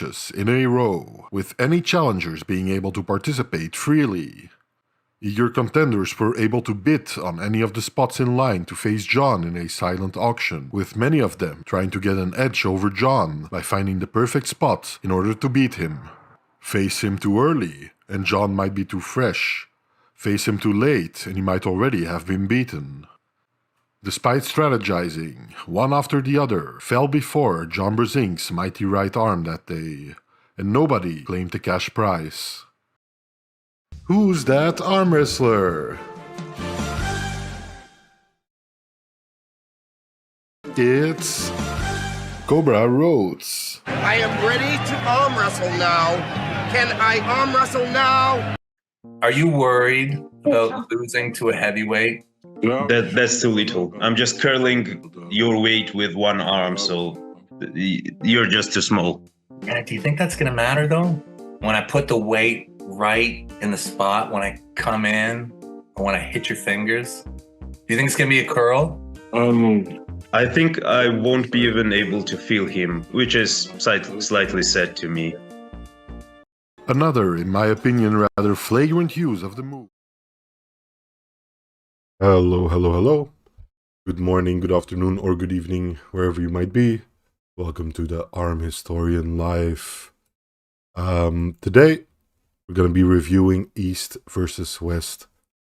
in a row, with any challengers being able to participate freely. Eager contenders were able to bid on any of the spots in line to face John in a silent auction, with many of them trying to get an edge over John by finding the perfect spot in order to beat him. Face him too early, and John might be too fresh. Face him too late, and he might already have been beaten. Despite strategizing, one after the other fell before John Brzezink's mighty right arm that day, and nobody claimed the cash prize. Who's that arm wrestler? It's Cobra Rhodes. I am ready to arm wrestle now. Can I arm wrestle now? Are you worried about losing to a heavyweight? No. That's too little. I'm just curling your weight with one arm, so you're just too small. Do you think that's gonna matter though? When I put the weight right in the spot, when I come in, or when I hit your fingers? Do you think it's gonna be a curl? I think I won't be even able to feel him, which is slightly sad to me. Another, in my opinion, rather flagrant use of the move. Hello. Good morning, good afternoon, or good evening, wherever you might be. Welcome to the Arm Historian Live. Today, we're going to be reviewing East versus West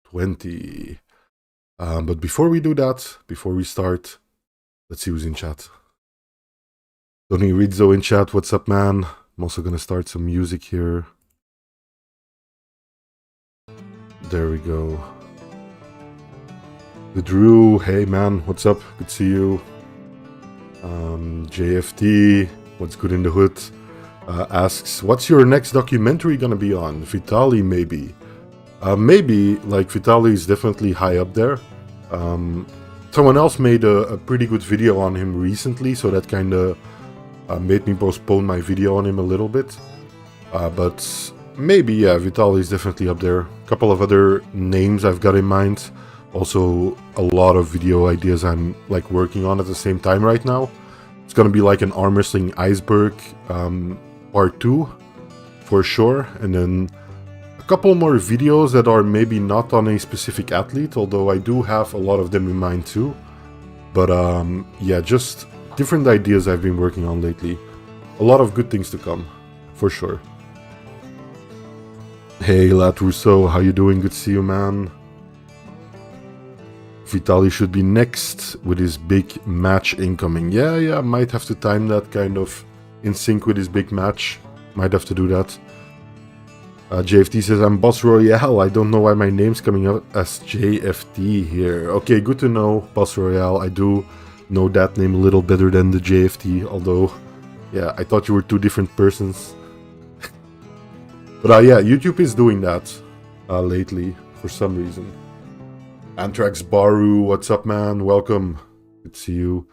20. But before we do that, before we start, let's see who's in chat. Tony Rizzo in chat, what's up, man? I'm also going to start some music here. There we go. The Drew, hey man, what's up? Good to see you. JFT, what's good in the hood? Asks, what's your next documentary gonna be on? Vitali, maybe. Maybe, like, Vitali is definitely high up there. Someone else made a pretty good video on him recently, so that kind of made me postpone my video on him a little bit. But maybe, yeah, Vitali is definitely up there. A couple of other names I've got in mind. Also, a lot of video ideas I'm like working on at the same time right now. It's gonna be like an arm wrestling iceberg part 2 for sure, and then a couple more videos that are maybe not on a specific athlete, although I do have a lot of them in mind too. But yeah, just different ideas I've been working on lately. A lot of good things to come, for sure. Hey Lat Rousseau, how you doing? Good to see you, man. Vitali should be next with his big match incoming. Yeah, might have to time that kind of in sync with his big match. Might have to do that. JFT says, I'm Boss Royale. I don't know why my name's coming up as JFT here. Okay, good to know, Boss Royale. I do know that name a little better than the JFT, although, yeah, I thought you were two different persons. But yeah, YouTube is doing that lately for some reason. Anthrax Baru, what's up, man? Welcome. Good to see you.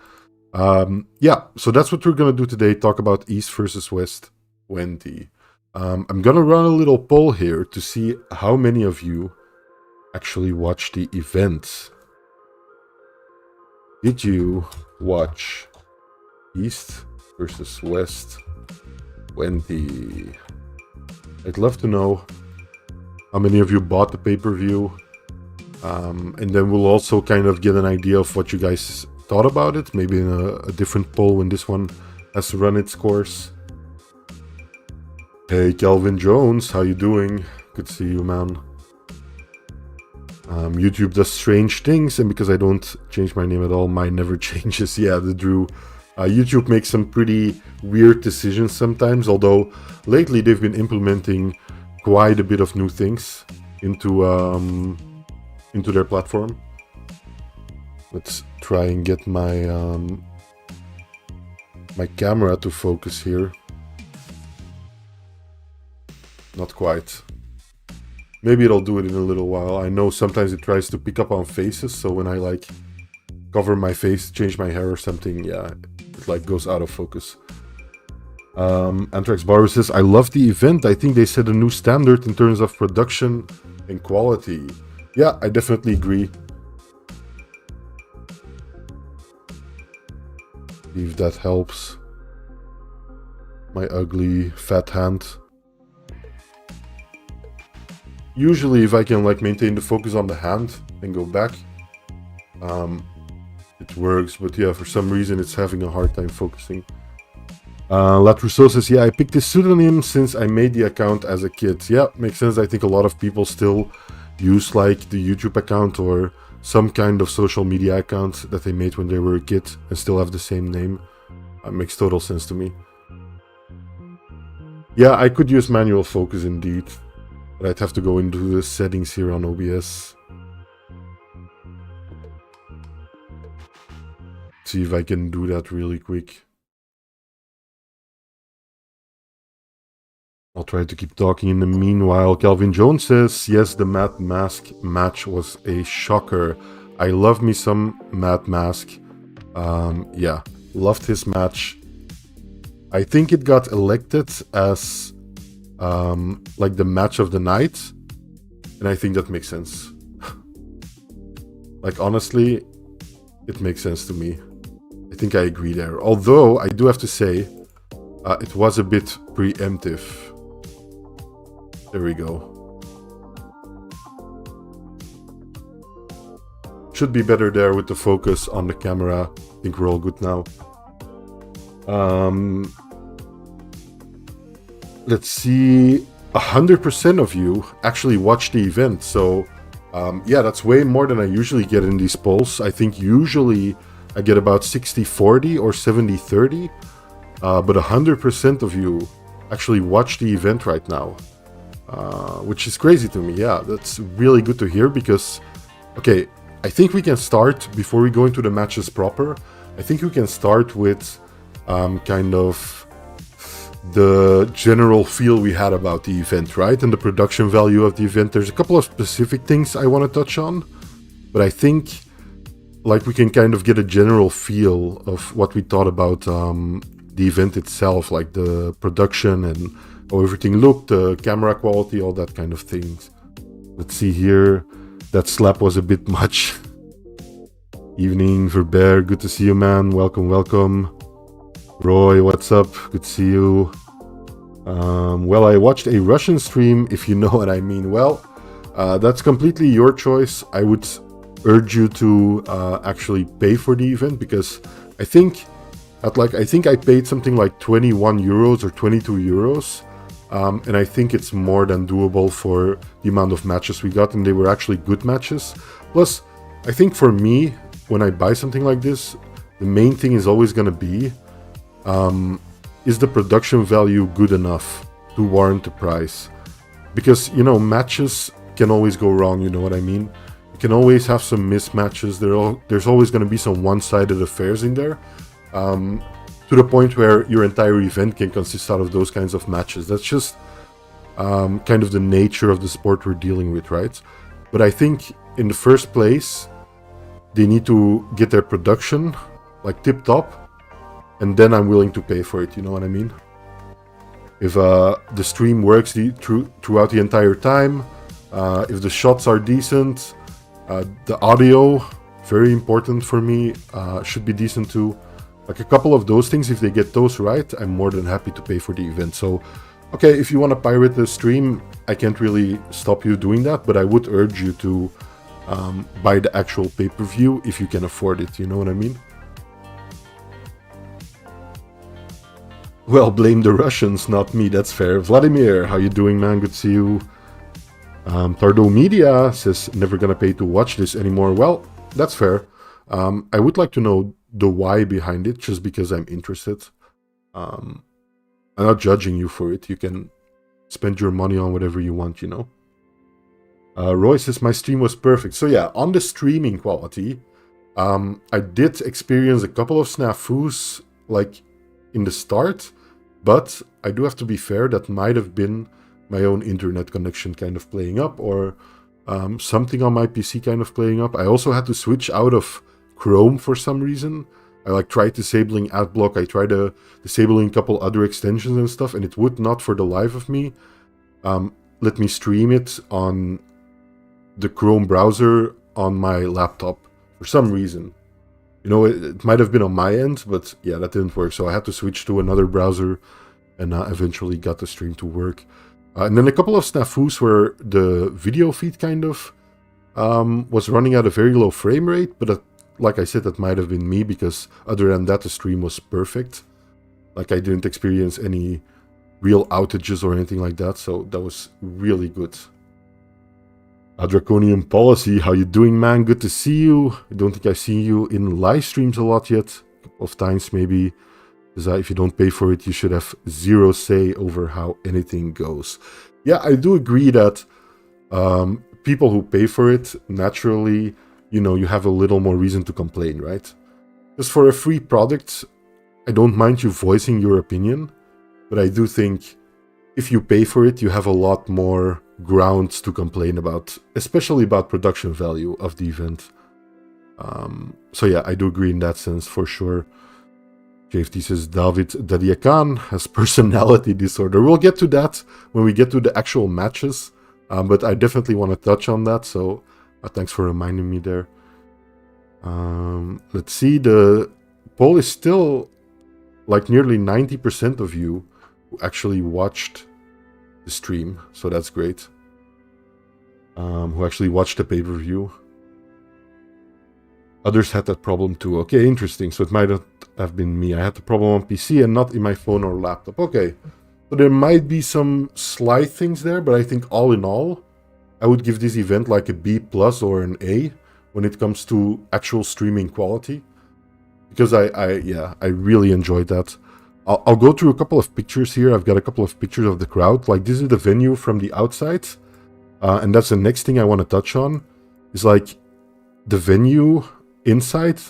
Yeah, so that's what we're gonna do today. Talk about East versus West 20. I'm gonna run a little poll here to see how many of you actually watched the event. Did you watch East versus West 20? I'd love to know how many of you bought the pay-per-view. And then we'll also kind of get an idea of what you guys thought about it, maybe in a different poll when this one has to run its course. Hey Calvin Jones, how you doing? Good to see you, man. YouTube does strange things, and because I don't change my name at all, mine never changes. Yeah, the Drew. YouTube makes some pretty weird decisions sometimes, although lately they've been implementing quite a bit of new things into their platform. Let's try and get my my camera to focus here. Not quite. Maybe it'll do it in a little while. I know sometimes it tries to pick up on faces, so when I like cover my face, change my hair or something, yeah, it like goes out of focus. Anthrax Barber says, I love the event. I think they set a new standard in terms of production and quality. Yeah, I definitely agree. If that helps. My ugly fat hand. Usually if I can like maintain the focus on the hand and go back, it works, but yeah, for some reason it's having a hard time focusing. Latrousseau says, yeah, I picked this pseudonym since I made the account as a kid. Yeah, makes sense. I think a lot of people still use like the YouTube account or some kind of social media account that they made when they were a kid and still have the same name. Makes total sense to me. Yeah, I could use manual focus indeed, but I'd have to go into the settings here on OBS. See if I can do that really quick. I'll try to keep talking in the meanwhile. Calvin Jones says, yes, the Matt Mask match was a shocker. I love me some Matt Mask. Yeah, loved his match. I think it got elected as like the match of the night. And I think that makes sense. Like, honestly, it makes sense to me. I think I agree there. Although, I do have to say, it was a bit preemptive. There we go. Should be better there with the focus on the camera. I think we're all good now. Let's see. 100% of you actually watched the event. So, yeah, that's way more than I usually get in these polls. I think usually I get about 60-40 or 70-30. But 100% of you actually watched the event right now. Which is crazy to me. Yeah, that's really good to hear because, okay, I think we can start, before we go into the matches proper, I think we can start with kind of the general feel we had about the event, right? And the production value of the event. There's a couple of specific things I want to touch on, but I think like we can kind of get a general feel of what we thought about the event itself, like the production and how everything looked, the camera quality, all that kind of things. Let's see here. That slap was a bit much. Evening, Verbeer, good to see you, man. Welcome, welcome. Roy, what's up? Good to see you. Well, I watched a Russian stream, if you know what I mean. Well, that's completely your choice. I would urge you to actually pay for the event because I think I paid something like 21 euros or 22 euros. And I think it's more than doable for the amount of matches we got, and they were actually good matches. Plus, I think for me, when I buy something like this, the main thing is always going to be, is the production value good enough to warrant the price? Because, you know, matches can always go wrong, you know what I mean? You can always have some mismatches. There's always going to be some one-sided affairs in there. To the point where your entire event can consist out of those kinds of matches. That's just kind of the nature of the sport we're dealing with, right? But I think in the first place, they need to get their production like tip-top, and then I'm willing to pay for it, you know what I mean? If the stream works throughout the entire time, if the shots are decent, the audio, very important for me, should be decent too. Like a couple of those things, if they get those right, I'm more than happy to pay for the event. So, okay, if you want to pirate the stream, I can't really stop you doing that, but I would urge you to buy the actual pay-per-view if you can afford it, you know what I mean? Well, blame the Russians, not me, that's fair. Vladimir, how you doing, man? Good to see you. Tardo Media says, never gonna pay to watch this anymore. Well, that's fair. I would like to know the why behind it, just because I'm interested. I'm not judging you for it. You can spend your money on whatever you want, you know. Roy says, my stream was perfect. So yeah, on the streaming quality, I did experience a couple of snafus, like, in the start, but I do have to be fair, that might have been my own internet connection kind of playing up, or something on my PC kind of playing up. I also had to switch out of Chrome for some reason. I like tried disabling adblock, I tried disabling a couple other extensions and stuff, and it would not for the life of me let me stream it on the Chrome browser on my laptop for some reason. You know, it might have been on my end, but yeah, that didn't work. So I had to switch to another browser and eventually got the stream to work. And then a couple of snafus where the video feed kind of was running at a very low frame rate, but like I said, that might have been me, because other than that, the stream was perfect. Like, I didn't experience any real outages or anything like that, so that was really good. Draconian Policy, how you doing, man? Good to see you. I don't think I've seen you in live streams a lot yet. A couple of times maybe. Because if you don't pay for it, you should have zero say over how anything goes. Yeah, I do agree that people who pay for it, naturally, you know, you have a little more reason to complain, right? Because for a free product, I don't mind you voicing your opinion, but I do think if you pay for it, you have a lot more grounds to complain about, especially about production value of the event. So yeah, I do agree in that sense for sure. JFT says Dadikyan has personality disorder. We'll get to that when we get to the actual matches, but I definitely want to touch on that, so thanks for reminding me there. Let's see, the poll is still like nearly 90% of you who actually watched the stream, so that's great. Who actually watched the pay-per-view. Others had that problem too. Okay, interesting. So it might not have been me. I had the problem on PC and not in my phone or laptop. Okay, so there might be some slight things there, but I think all in all, I would give this event like a B+ or an A when it comes to actual streaming quality. Because I really enjoyed that. I'll go through a couple of pictures here. I've got a couple of pictures of the crowd. Like, this is the venue from the outside. And that's the next thing I want to touch on. Is like the venue inside,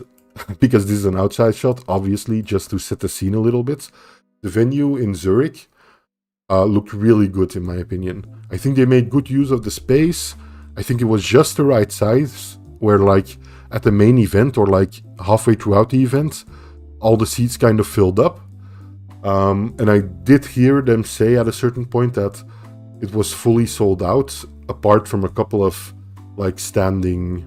because this is an outside shot, obviously, just to set the scene a little bit. The venue in Zurich looked really good, in my opinion. I think they made good use of the space. I think it was just the right size, where like at the main event or like halfway throughout the event, all the seats kind of filled up. And I did hear them say at a certain point that it was fully sold out, apart from a couple of like standing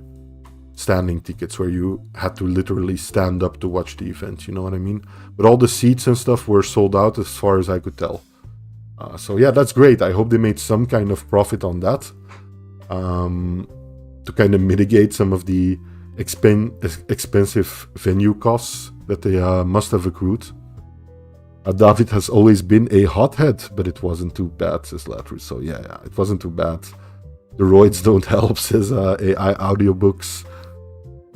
tickets where you had to literally stand up to watch the event, you know what I mean? But all the seats and stuff were sold out as far as I could tell. So yeah, that's great. I hope they made some kind of profit on that, to kind of mitigate some of the expensive venue costs that they must have accrued. David has always been a hothead, but it wasn't too bad, says Latru. So yeah, it wasn't too bad. The roids don't help, says AI Audiobooks.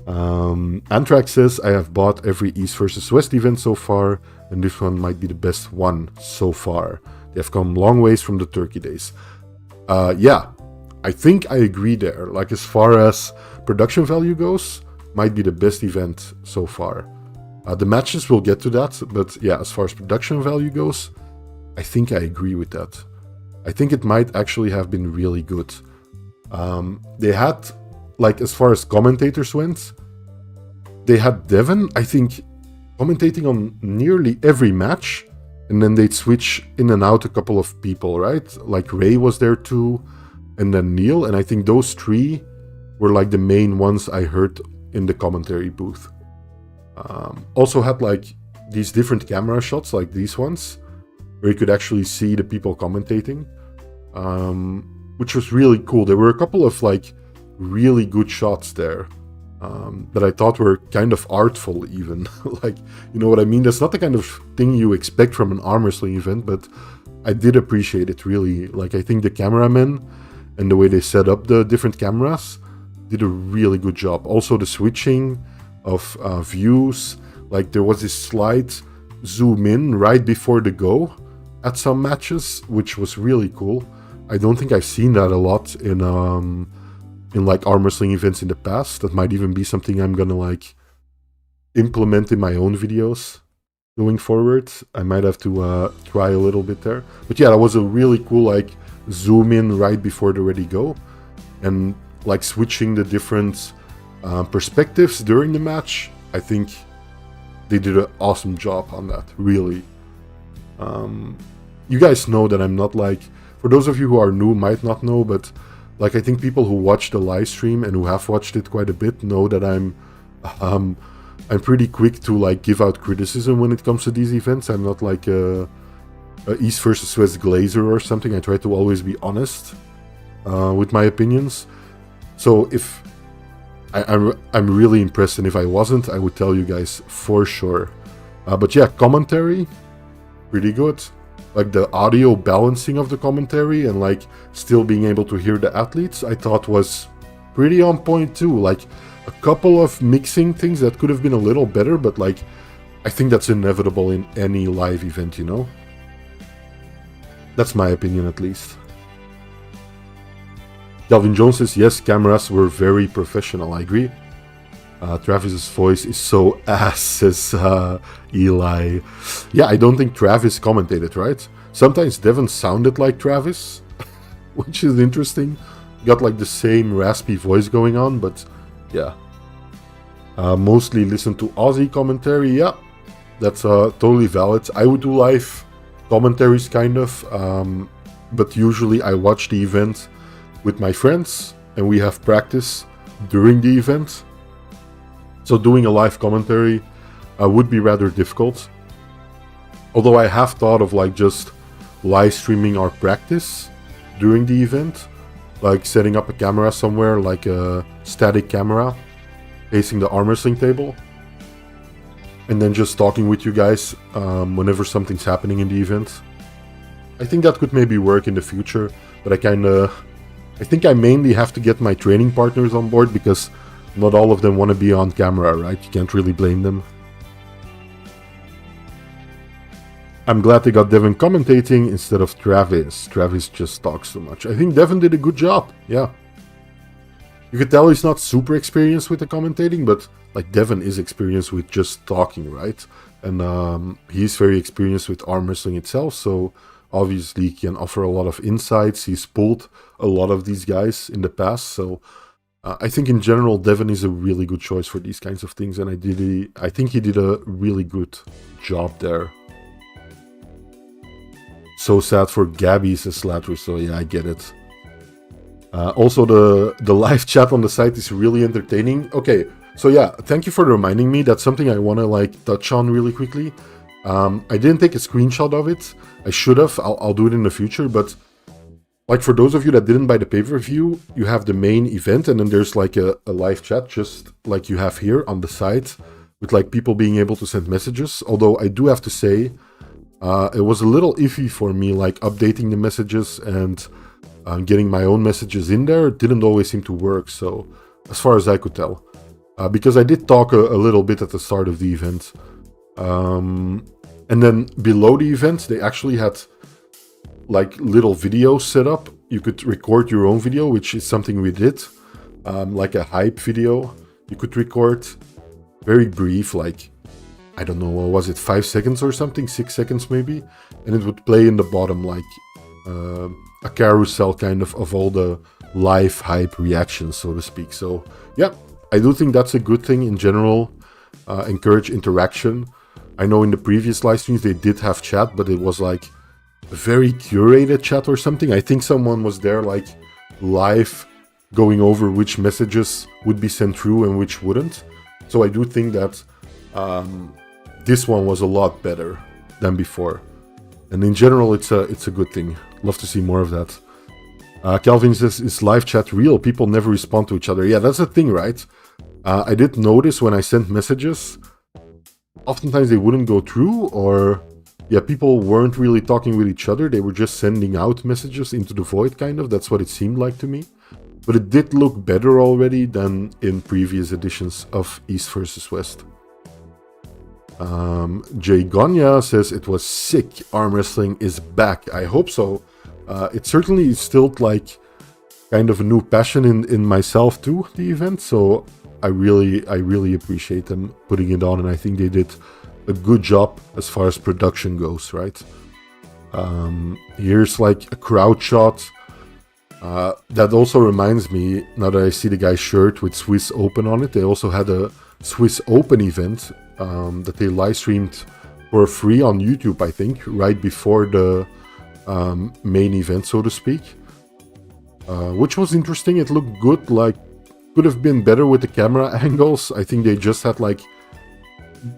Anthrax says, I have bought every East versus West event so far, and this one might be the best one so far. They have come long ways from the Turkey days. Yeah, I think I agree there. Like, as far as production value goes, might be the best event so far. The matches, we'll get to that, but yeah, as far as production value goes, I think I agree with that. I think it might actually have been really good. They had, like, as far as commentators went, they had Devon, I think, commentating on nearly every match, and then they'd switch in and out a couple of people, right? Like, Ray was there too, and then Neil, and I think those three were like the main ones I heard in the commentary booth. Also had like these different camera shots, like these ones, where you could actually see the people commentating, which was really cool. There were a couple of like really good shots there that I thought were kind of artful even. Like, you know what I mean? That's not the kind of thing you expect from an arm wrestling event, but I did appreciate it really. Like, I think the cameramen and the way they set up the different cameras did a really good job. Also the switching of views, like there was this slight zoom in right before the go at some matches, which was really cool. I don't think I've seen that a lot in like arm wrestling events in the past. That might even be something I'm gonna like implement in my own videos going forward. I might have to try a little bit there. But yeah, that was a really cool like zoom in right before the ready go, and like switching the different perspectives during the match. I think they did an awesome job on that, really. You guys know that I'm not like, for those of you who are new might not know, but like I think people who watch the live stream and who have watched it quite a bit know that I'm pretty quick to like give out criticism when it comes to these events. I'm not like East versus West Glazer or something. I try to always be honest with my opinions. So if I'm really impressed, and if I wasn't, I would tell you guys for sure. But yeah, commentary, pretty good. Like the audio balancing of the commentary and like still being able to hear the athletes, I thought was pretty on point too. Like a couple of mixing things that could have been a little better, but like I think that's inevitable in any live event, you know? That's my opinion at least. Calvin Jones says, yes, cameras were very professional. I agree. Travis's voice is so ass, says Eli. Yeah, I don't think Travis commentated, right? Sometimes Devon sounded like Travis, which is interesting. Got like the same raspy voice going on, but yeah. Mostly listen to Aussie commentary. Yeah, that's totally valid. I would do live commentaries kind of, but usually I watch the event with my friends and we have practice during the event. So doing a live commentary would be rather difficult. Although I have thought of like just live streaming our practice during the event, like setting up a camera somewhere, like a static camera facing the arm wrestling table, and then just talking with you guys whenever something's happening in the event. I think that could maybe work in the future, but I think I mainly have to get my training partners on board because not all of them want to be on camera, right? You can't really blame them. I'm glad they got Devon commentating instead of Travis. Travis just talks too much. I think Devon did a good job, yeah. You could tell he's not super experienced with the commentating, but like Devon is experienced with just talking, right? And he's very experienced with arm wrestling itself, so obviously he can offer a lot of insights. He's pulled a lot of these guys in the past, so I think in general Devon is a really good choice for these kinds of things, and I think he did a really good job there. So sad for Gabi, says Slattery, so yeah, I get it. Also, the live chat on the site is really entertaining. Okay, so yeah, thank you for reminding me. That's something I want to like touch on really quickly. I didn't take a screenshot of it. I should have. I'll do it in the future, but like for those of you that didn't buy the pay-per-view, you have the main event and then there's like a live chat just like you have here on the site with like people being able to send messages. Although I do have to say, it was a little iffy for me, like updating the messages and getting my own messages in there. It didn't always seem to work, so as far as I could tell. Because I did talk a little bit at the start of the event. And then below the event, they actually had like little videos set up. You could record your own video, which is something we did. Like a hype video you could record. Very brief, like, I don't know, what was it, 5 seconds or something? 6 seconds maybe? And it would play in the bottom like a carousel kind of all the live hype reactions, so to speak. So yeah, I do think that's a good thing in general. Encourage interaction. I know in the previous live streams they did have chat, but it was like a very curated chat or something. I think someone was there like live going over which messages would be sent through and which wouldn't. So I do think that this one was a lot better than before. And in general, it's a good thing. Love to see more of that. Calvin says, is live chat real? People never respond to each other. Yeah, that's the thing, right? I did notice when I sent messages, oftentimes they wouldn't go through, or yeah, people weren't really talking with each other. They were just sending out messages into the void, kind of. That's what it seemed like to me. But it did look better already than in previous editions of East versus West. Jay Gonya says it was sick. Arm wrestling is back. I hope so. It certainly instilled like kind of a new passion in myself too, the event. So I really appreciate them putting it on, and I think they did a good job as far as production goes, right? Here's like a crowd shot. That also reminds me, now that I see the guy's shirt with Swiss Open on it, they also had a Swiss Open event that they live streamed for free on YouTube, I think, right before the main event, so to speak. Which was interesting. It looked good, like could have been better with the camera angles. I think they just had like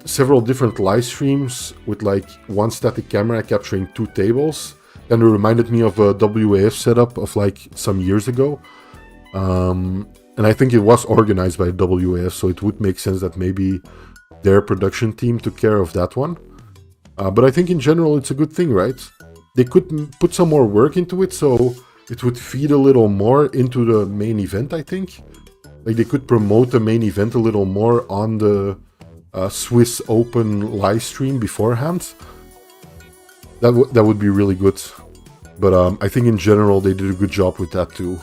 several different live streams with like one static camera capturing 2 tables. Kind of reminded me of a WAF setup of like some years ago. And I think it was organized by WAF, so it would make sense that maybe their production team took care of that one. But I think in general it's a good thing, right? They could put some more work into it, so it would feed a little more into the main event, I think. Like, they could promote the main event a little more on the Swiss Open live stream beforehand. That would be really good. But I think in general they did a good job with that too.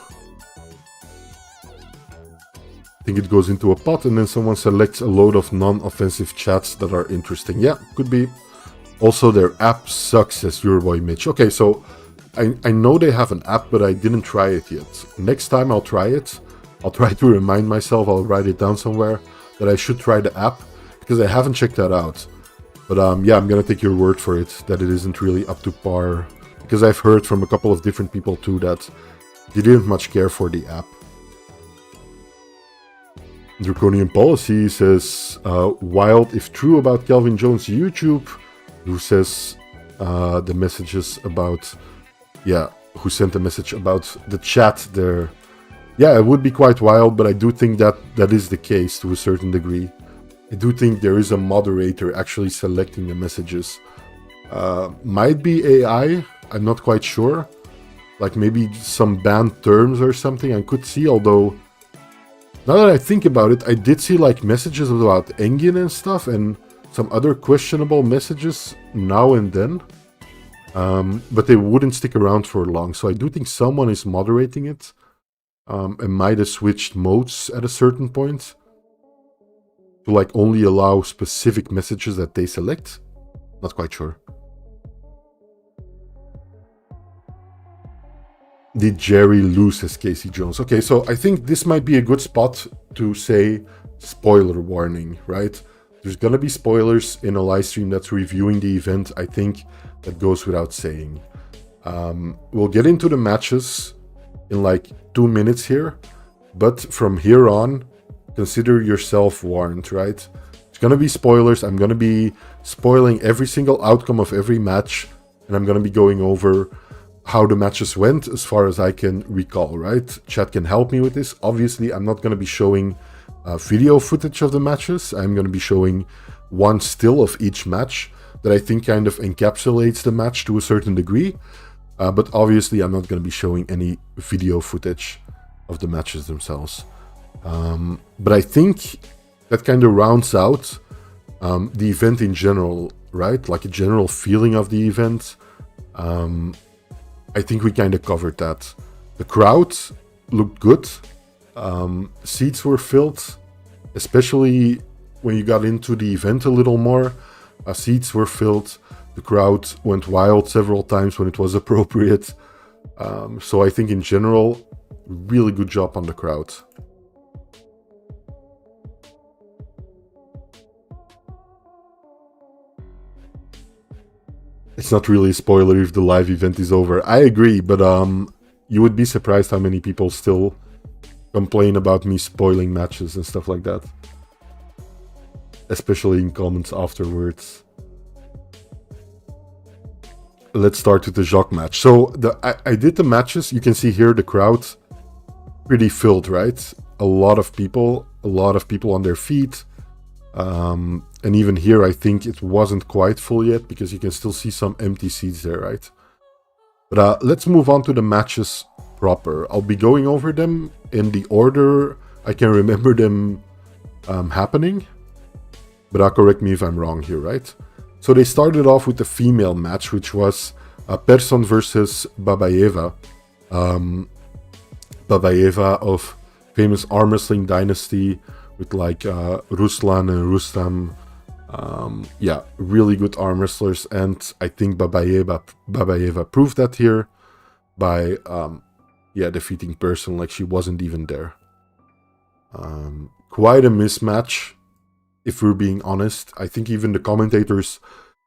I think it goes into a pot and then someone selects a load of non-offensive chats that are interesting. Yeah, could be. Also, their app sucks, says your boy Mitch. Okay, so I know they have an app, but I didn't try it yet. Next time I'll try it. I'll try to remind myself, I'll write it down somewhere, that I should try the app, because I haven't checked that out. But yeah, I'm gonna take your word for it, that it isn't really up to par. Because I've heard from a couple of different people too that they didn't much care for the app. Draconian Policy says, wild if true about Calvin Jones' YouTube. Who says the messages about, yeah, who sent a message about the chat there. Yeah, it would be quite wild, but I do think that that is the case to a certain degree. I do think there is a moderator actually selecting the messages. Might be AI, I'm not quite sure. Like maybe some banned terms or something I could see, although now that I think about it, I did see like messages about Engin and stuff, and some other questionable messages now and then, but they wouldn't stick around for long. So I do think someone is moderating it, and might have switched modes at a certain point to like only allow specific messages that they select. Not quite sure. Did Jerry lose, as Casey Jones? Okay, so I think this might be a good spot to say spoiler warning, right? There's gonna be spoilers in a live stream that's reviewing the event. I think that goes without saying. We'll get into the matches in like 2 minutes here, but from here on, consider yourself warned, right? There's gonna be spoilers. I'm gonna be spoiling every single outcome of every match, and I'm gonna be going over how the matches went as far as I can recall, right? Chat can help me with this. Obviously, I'm not gonna be showing video footage of the matches. I'm going to be showing one still of each match that I think kind of encapsulates the match to a certain degree. But obviously I'm not going to be showing any video footage of the matches themselves. But I think that kind of rounds out the event in general, right? Like a general feeling of the event. I think we kind of covered that. The crowd looked good. Seats were filled, especially when you got into the event a little more. Seats were filled. The crowd went wild several times when it was appropriate. So I think in general, really good job on the crowd. It's not really a spoiler if the live event is over. I agree, but you would be surprised how many people still complain about me spoiling matches and stuff like that. Especially in comments afterwards. Let's start with the Jacques match. So I did the matches. You can see here the crowd pretty filled, right? A lot of people on their feet. And even here, I think it wasn't quite full yet because you can still see some empty seats there, right? But let's move on to the matches proper. I'll be going over them in the order I can remember them happening. But correct me if I'm wrong here, right? So they started off with the female match, which was Persson versus Babayeva. Babayeva of famous arm wrestling dynasty with like Ruslan and Rustam. Yeah, really good arm wrestlers, and I think Babayeva proved that here by defeating Persson like she wasn't even there. Quite a mismatch, if we're being honest. I think even the commentators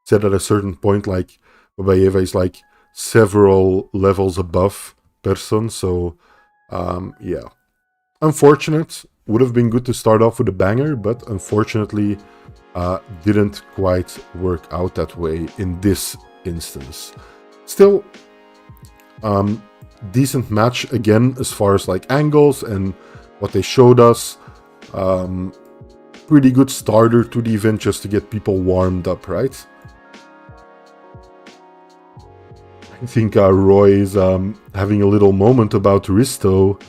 said at a certain point like Babayeva is like several levels above Persson, so yeah, unfortunate. would have been good to start off with a banger, but unfortunately didn't quite work out that way in this instance. Still, decent match again as far as like angles and what they showed us. Pretty good starter to the event just to get people warmed up, right? I think Roy is having a little moment about Risto.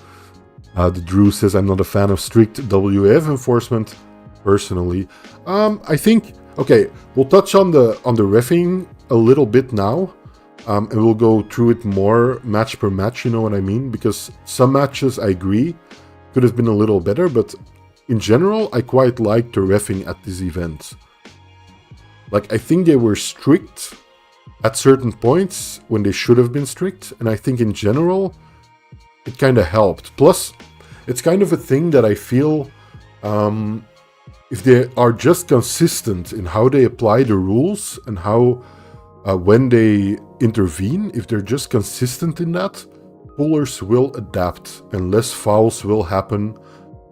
The Drew says, I'm not a fan of strict WAF enforcement, personally. I think, okay, we'll touch on the reffing a little bit now. And we'll go through it more match per match, you know what I mean? Because some matches, I agree, could have been a little better, but in general, I quite liked the reffing at this event. Like, I think they were strict at certain points when they should have been strict, and I think in general, it kind of helped. Plus, it's kind of a thing that I feel, if they are just consistent in how they apply the rules and how, when they intervene, if they're just consistent in that, pullers will adapt and less fouls will happen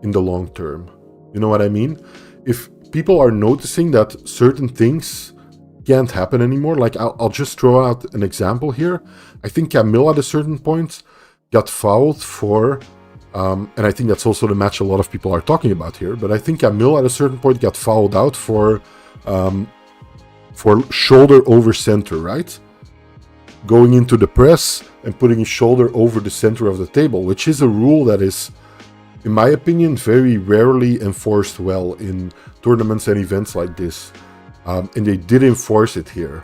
in the long term. You know what I mean? If people are noticing that certain things can't happen anymore, like I'll just throw out an example here. I think Camille at a certain point got fouled for, and I think that's also the match a lot of people are talking about here, but I think Camille at a certain point got fouled out for shoulder over center, right? Going into the press and putting his shoulder over the center of the table, which is a rule that is, in my opinion, very rarely enforced well in tournaments and events like this. And they did enforce it here.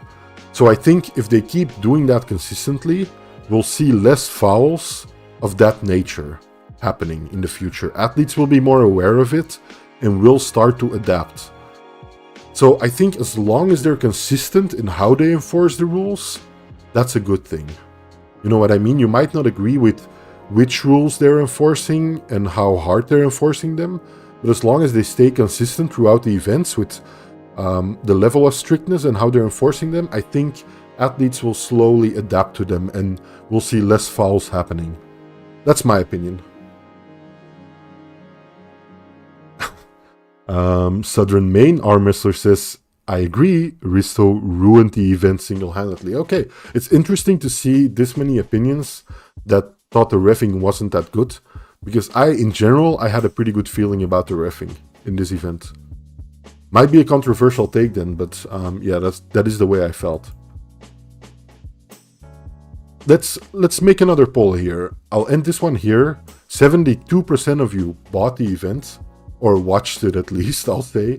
So I think if they keep doing that consistently, we'll see less fouls of that nature happening in the future. Athletes will be more aware of it and will start to adapt. So I think as long as they're consistent in how they enforce the rules, that's a good thing. You know what I mean? You might not agree with which rules they're enforcing and how hard they're enforcing them, but as long as they stay consistent throughout the events with the level of strictness and how they're enforcing them, I think athletes will slowly adapt to them and we'll see less fouls happening. That's my opinion. Southern Maine arm wrestler says, I agree, Risto ruined the event single-handedly. Okay, it's interesting to see this many opinions that thought the reffing wasn't that good, because in general, I had a pretty good feeling about the reffing in this event. Might be a controversial take then, but yeah, that is the way I felt. Let's make another poll here. I'll end this one here. 72% of you bought the event, or watched it at least, I'll say,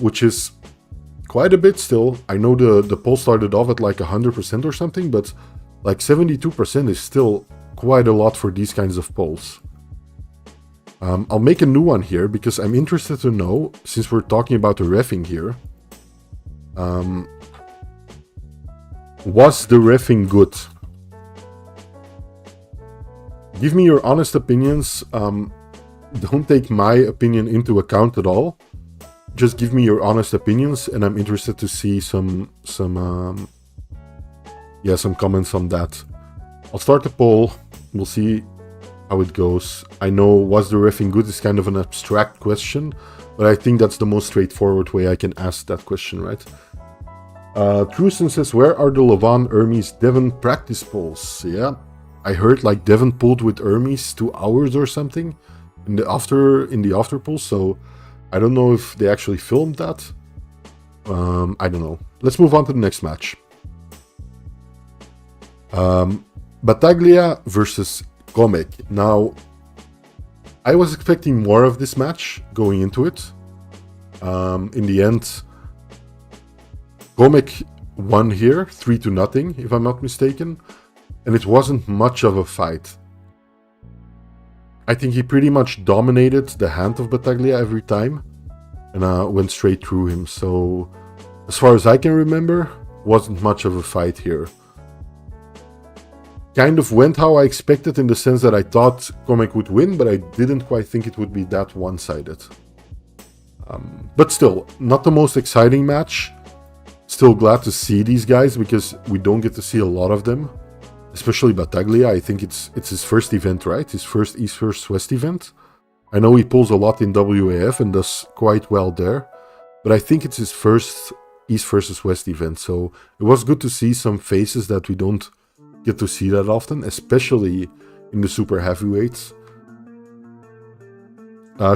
which is quite a bit still. I know the poll started off at like 100% or something, but like 72% is still quite a lot for these kinds of polls. I'll make a new one here because I'm interested to know, since we're talking about the reffing here, was the reffing good? Give me your honest opinions. Don't take my opinion into account at all. Just give me your honest opinions, and I'm interested to see some comments on that. I'll start the poll. We'll see how it goes. I know was the reffing good is kind of an abstract question, but I think that's the most straightforward way I can ask that question, right? Truson says, where are the Levan, Ermes, Devon practice polls? Yeah, I heard like Devon pulled with Ermes 2 hours or something in the after poll, so I don't know if they actually filmed that. I don't know. Let's move on to the next match. Battaglia versus Gomek. Now, I was expecting more of this match going into it. In the end, Gomek won here 3-0, if I'm not mistaken, and it wasn't much of a fight. I think he pretty much dominated the hand of Battaglia every time and went straight through him. So, as far as I can remember, wasn't much of a fight here. Kind of went how I expected in the sense that I thought Gomek would win, but I didn't quite think it would be that one-sided. But still, not the most exciting match. Still glad to see these guys because we don't get to see a lot of them. Especially Battaglia. I think it's his first event, right? His first East vs West event. I know he pulls a lot in WAF and does quite well there, but I think it's his first East versus West event, so it was good to see some faces that we don't get to see that often, especially in the super heavyweights.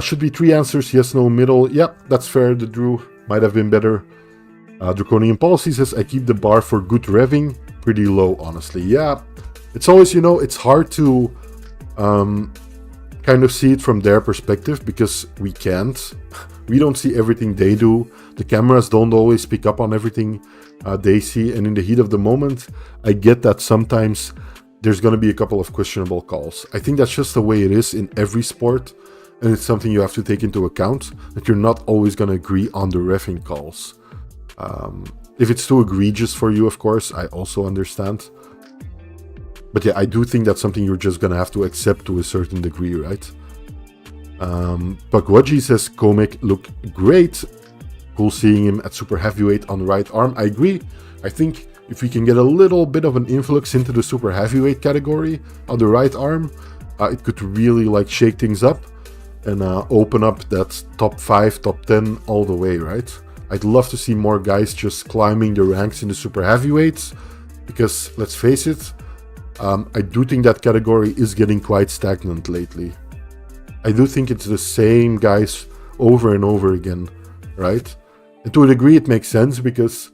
Should be 3 answers, yes, no, middle. Yep, that's fair, the Drew might have been better. Draconian Policy says, I keep the bar for good revving pretty low, honestly. Yeah, it's always, it's hard to kind of see it from their perspective because we can't. We don't see everything they do. The cameras don't always pick up on everything they see. And in the heat of the moment, I get that sometimes there's going to be a couple of questionable calls. I think that's just the way it is in every sport. And it's something you have to take into account, that you're not always going to agree on the reffing calls. If it's too egregious for you, of course, I also understand. But yeah, I do think that's something you're just going to have to accept to a certain degree, right? Pagwaji says, Gomek looked great. Cool seeing him at super heavyweight on the right arm. I agree. I think if we can get a little bit of an influx into the super heavyweight category on the right arm, it could really like shake things up and open up that top 5, top 10 all the way, right? I'd love to see more guys just climbing the ranks in the super heavyweights because, let's face it, I do think that category is getting quite stagnant lately. I do think it's the same guys over and over again, right? And to a degree it makes sense because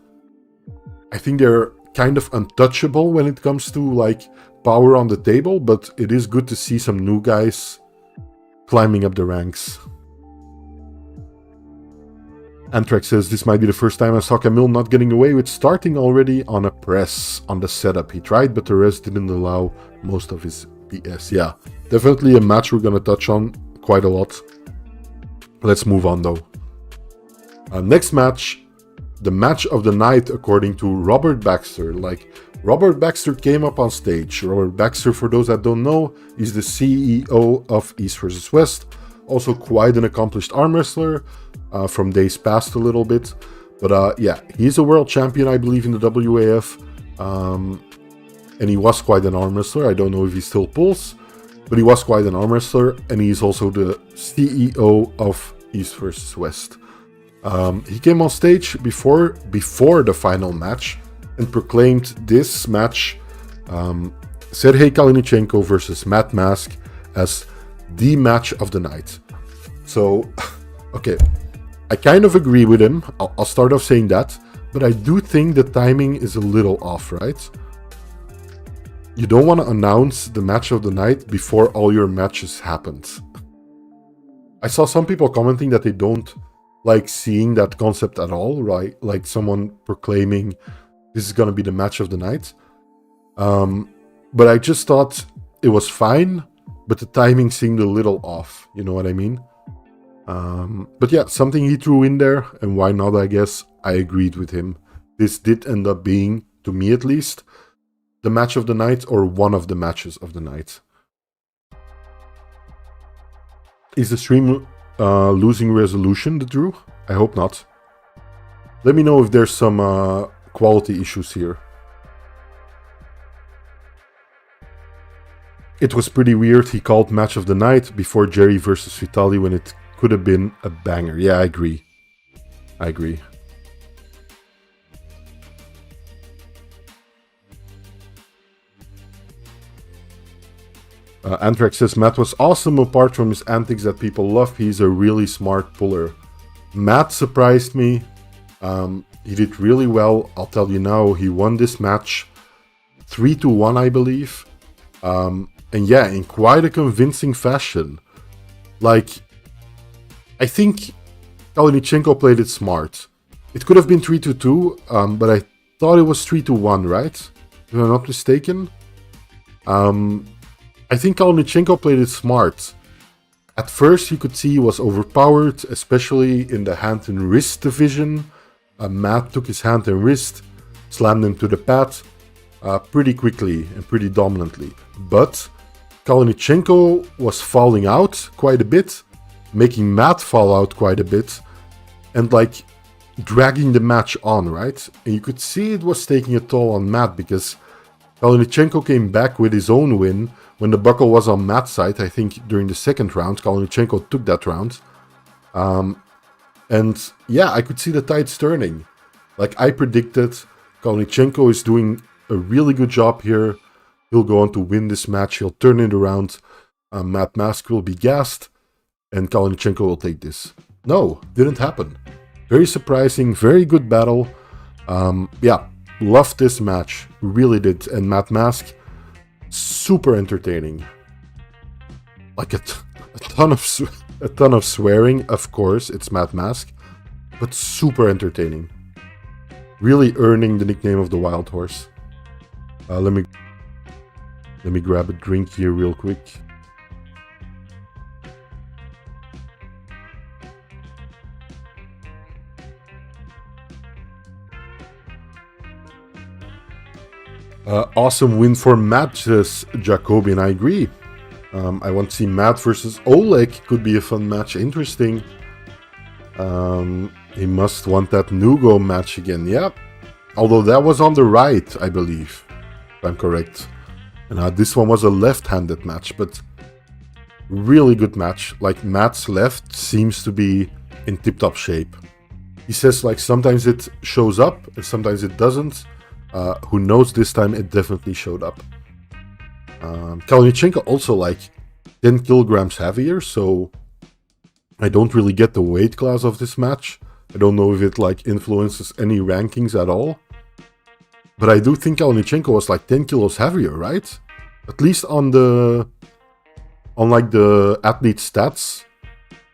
I think they're kind of untouchable when it comes to like power on the table, but it is good to see some new guys climbing up the ranks. Anthrax says, this might be the first time I saw Camille not getting away with starting already on a press on the setup. He tried, but the rest didn't allow most of his BS. Yeah, definitely a match we're going to touch on quite a lot. Let's move on though. Next match, the match of the night according to Robert Baxter. Like, Robert Baxter came up on stage. Robert Baxter, for those that don't know, is the CEO of East vs. West. Also quite an accomplished arm wrestler from days past a little bit. But yeah, he's a world champion, I believe, in the WAF. And he was quite an arm wrestler. I don't know if he still pulls, but he was quite an arm wrestler. And he's also the CEO of East vs. West. He came on stage before the final match and proclaimed this match, Sergei Kalinichenko versus Matt Mask, as the match of the night. So, okay, I kind of agree with him. I'll start off saying that, but I do think the timing is a little off, right? You don't want to announce the match of the night before all your matches happened. I saw some people commenting that they don't like seeing that concept at all, right? Like someone proclaiming this is going to be the match of the night. But I just thought it was fine, but the timing seemed a little off, you know what I mean? But yeah, something he threw in there, and why not, I guess. I agreed with him. This did end up being, to me at least, the match of the night, or one of the matches of the night. Is the stream losing resolution, the Drew? I hope not. Let me know if there's some quality issues here. It was pretty weird. He called match of the night before Jerry versus Vitali when it could have been a banger. Yeah, I agree. I agree. Anthrax says, Matt was awesome apart from his antics that people love. He's a really smart puller. Matt surprised me. He did really well. I'll tell you now, he won this match 3-1, I believe. And yeah, in quite a convincing fashion. Like, I think Kalinichenko played it smart. It could have been 3-2, but I thought it was 3-1, right? If I'm not mistaken. I think Kalinichenko played it smart. At first, you could see he was overpowered, especially in the hand and wrist division. Matt took his hand and wrist, slammed him to the pad pretty quickly and pretty dominantly. But Kalinichenko was falling out quite a bit, making Matt fall out quite a bit, and like dragging the match on, right? And you could see it was taking a toll on Matt because Kalinichenko came back with his own win when the buckle was on Matt's side. I think during the second round, Kalinichenko took that round. And yeah, I could see the tides turning. Like I predicted, Kalinichenko is doing a really good job here. He'll go on to win this match. He'll turn it around. Matt Mask will be gassed. And Kalinichenko will take this. No, didn't happen. Very surprising, very good battle. Yeah, loved this match. Really did. And Matt Mask, super entertaining. Like a ton of swearing, of course. It's Matt Mask. But super entertaining. Really earning the nickname of the Wild Horse. Let me grab a drink here real quick. Awesome win for Matt, Jacobi, and I agree. I want to see Matt versus Oleg. Could be a fun match. Interesting. He must want that Nugo match again. Yeah. Although that was on the right, I believe. If I'm correct. And this one was a left-handed match. But really good match. Like Matt's left seems to be in tip-top shape. He says like sometimes it shows up and sometimes it doesn't. Who knows, this time it definitely showed up. Kalinichenko also like 10 kilograms heavier, so I don't really get the weight class of this match. I don't know if it like influences any rankings at all. But I do think Kalinichenko was like 10 kilos heavier, right? At least on like the athlete stats,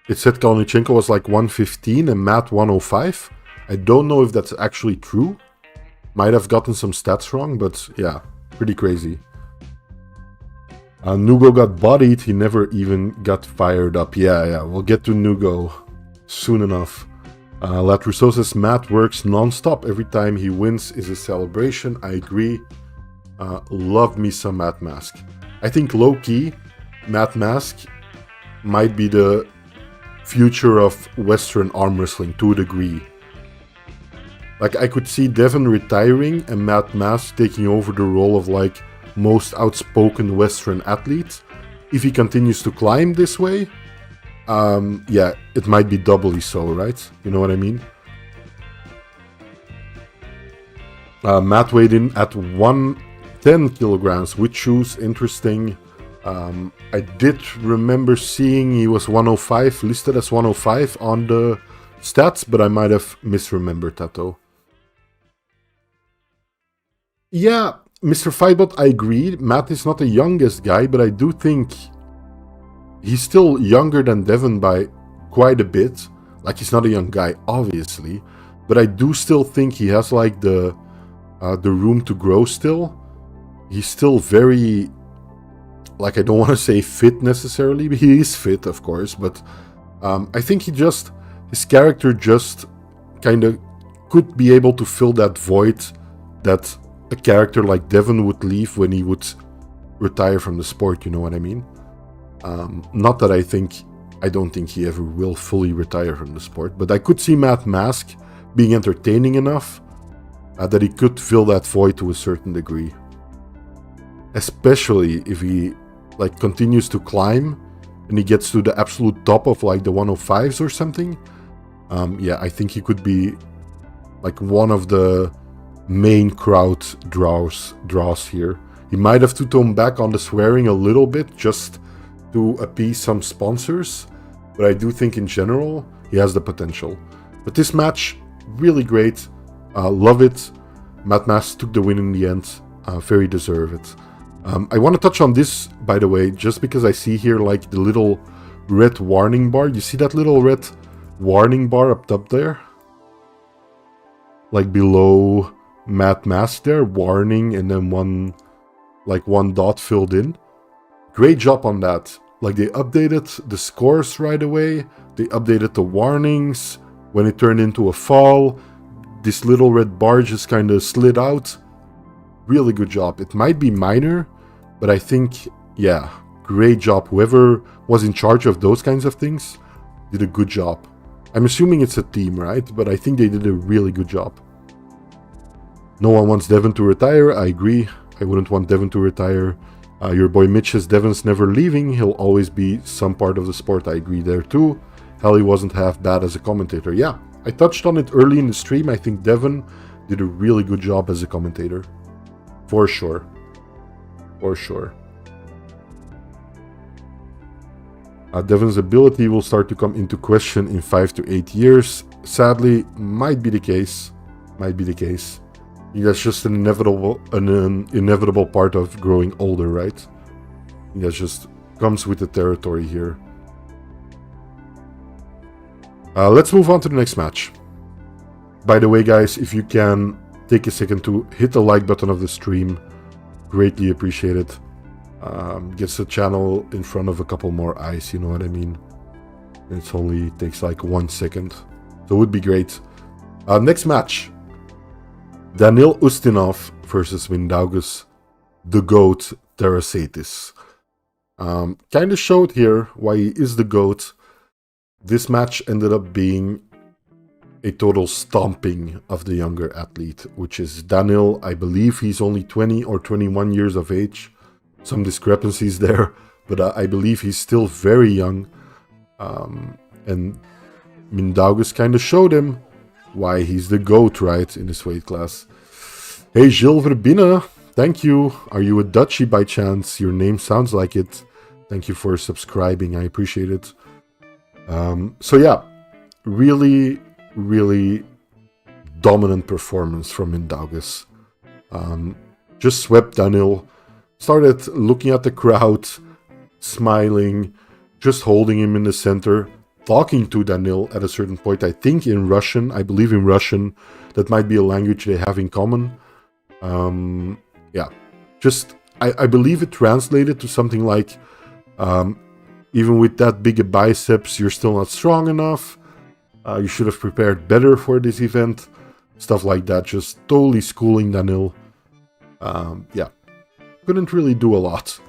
it said Kalinichenko was like 115 and Matt 105. I don't know if that's actually true. Might have gotten some stats wrong, but yeah, pretty crazy. Nugo got bodied, he never even got fired up. Yeah, we'll get to Nugo soon enough. Latrousseau says Matt works non-stop. Every time he wins is a celebration. I agree. Love me some Matt Mask. I think low-key, Matt Mask might be the future of Western arm wrestling to a degree. Like, I could see Devon retiring and Matt Mask taking over the role of, like, most outspoken Western athlete. If he continues to climb this way, yeah, it might be doubly so, right? You know what I mean? Matt weighed in at 110 kilograms with shoes. Interesting. I did remember seeing he was 105, listed as 105 on the stats, but I might have misremembered that though. Yeah, Mr. Fightbot, I agree. Matt is not the youngest guy, but I do think he's still younger than Devon by quite a bit. Like, he's not a young guy, obviously, but I do still think he has like the room to grow still. He's still very, like, I don't want to say fit necessarily, but he is fit, of course, but I think his character just kind of could be able to fill that void that a character like Devon would leave when he would retire from the sport, you know what I mean? Not that I don't think he ever will fully retire from the sport, but I could see Matt Mask being entertaining enough that he could fill that void to a certain degree. Especially if he like continues to climb and he gets to the absolute top of like the 105s or something. Yeah, I think he could be like one of the main crowd draws here. He might have to tone back on the swearing a little bit just to appease some sponsors, but I do think in general he has the potential. But this match, really great. Love it. Matt Mask took the win in the end. Very deserved. I want to touch on this, by the way, just because I see here like the little red warning bar. You see that little red warning bar up top there? Like below Matt Mask there, warning, and then one dot filled in. Great job on that. Like, they updated the scores right away. They updated the warnings. When it turned into a fall, this little red bar just kind of slid out. Really good job. It might be minor, but I think, yeah, great job. Whoever was in charge of those kinds of things did a good job. I'm assuming it's a team, right? But I think they did a really good job. No one wants Devon to retire. I agree. I wouldn't want Devon to retire. Your boy Mitch says Devon's never leaving. He'll always be some part of the sport. I agree there too. Hell, he wasn't half bad as a commentator. Yeah, I touched on it early in the stream. I think Devon did a really good job as a commentator. For sure. For sure. Devon's ability will start to come into question in 5 to 8 years. Sadly, might be the case. Might be the case. That's just an inevitable part of growing older, right? That just comes with the territory here. Let's move on to the next match. By the way, guys, if you can take a second to hit the like button of the stream, greatly appreciate it. Gets the channel in front of a couple more eyes, you know what I mean? It only takes like 1 second. So it would be great. Next match. Danil Ustinov versus Mindaugas, the GOAT Tarasatis. Kind of showed here why he is the GOAT. This match ended up being a total stomping of the younger athlete, which is Danil. I believe he's only 20 or 21 years of age. Some discrepancies there, but I believe he's still very young. And Mindaugas kind of showed him why he's the GOAT, right, in this weight class. Hey, Gilles Verbina, thank you. Are you a Dutchie by chance? Your name sounds like it. Thank you for subscribing. I appreciate it. So yeah, really, really dominant performance from Mindaugas. Just swept Danil. Started looking at the crowd, smiling, just holding him in the center. Talking to Danil at a certain point, I think in Russian, I believe in Russian, that might be a language they have in common. Yeah, just, I believe it translated to something like, even with that big a biceps, you're still not strong enough. You should have prepared better for this event. Stuff like that, just totally schooling Danil. Yeah, couldn't really do a lot.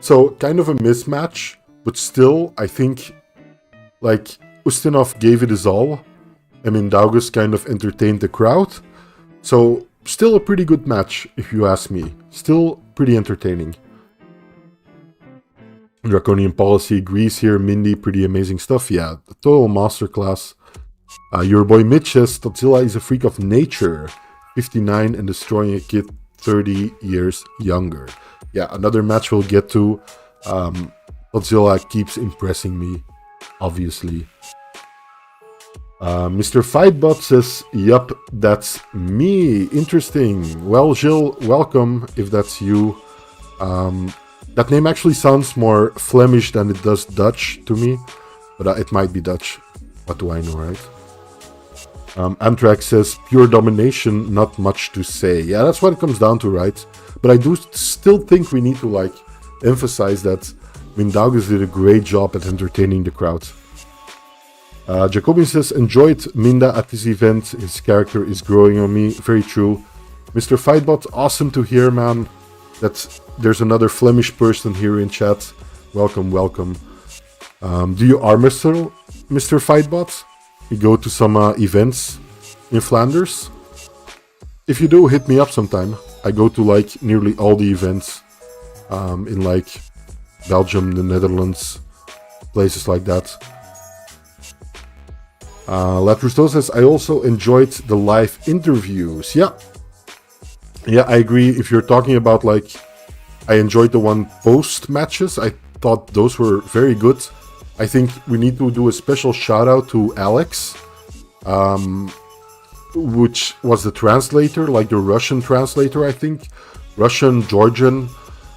So, kind of a mismatch, but still, I think like, Ustinov gave it his all, and Mindaugas kind of entertained the crowd. So, still a pretty good match, if you ask me. Still pretty entertaining. Draconian Policy agrees here. Mindy, pretty amazing stuff. Yeah, total masterclass. Your boy Mitch says, Godzilla is a freak of nature. 59 and destroying a kid 30 years younger. Yeah, another match we'll get to. Godzilla keeps impressing me. Obviously. Mr. Fightbot says, yup, that's me. Interesting. Well, Gilles, welcome if that's you. That name actually sounds more Flemish than it does Dutch to me. But it might be Dutch. What do I know, right? Amtrak says, pure domination, not much to say. Yeah, that's what it comes down to, right? But I do still think we need to, like, emphasize that Mindaugas did a great job at entertaining the crowd. Jacobi says, enjoyed Minda at this event. His character is growing on me. Very true. Mr. Fightbot, awesome to hear, man. That there's another Flemish person here in chat. Welcome, welcome. Do you arm wrestle, Mr. Fightbot? You go to some events in Flanders? If you do, hit me up sometime. I go to like nearly all the events in like Belgium, the Netherlands, places like that. Latrusto says, I also enjoyed the live interviews. Yeah, I agree. If you're talking about like, I enjoyed the one post matches. I thought those were very good. I think we need to do a special shout out to Alex, which was the translator, like the Russian translator, I think. Russian, Georgian.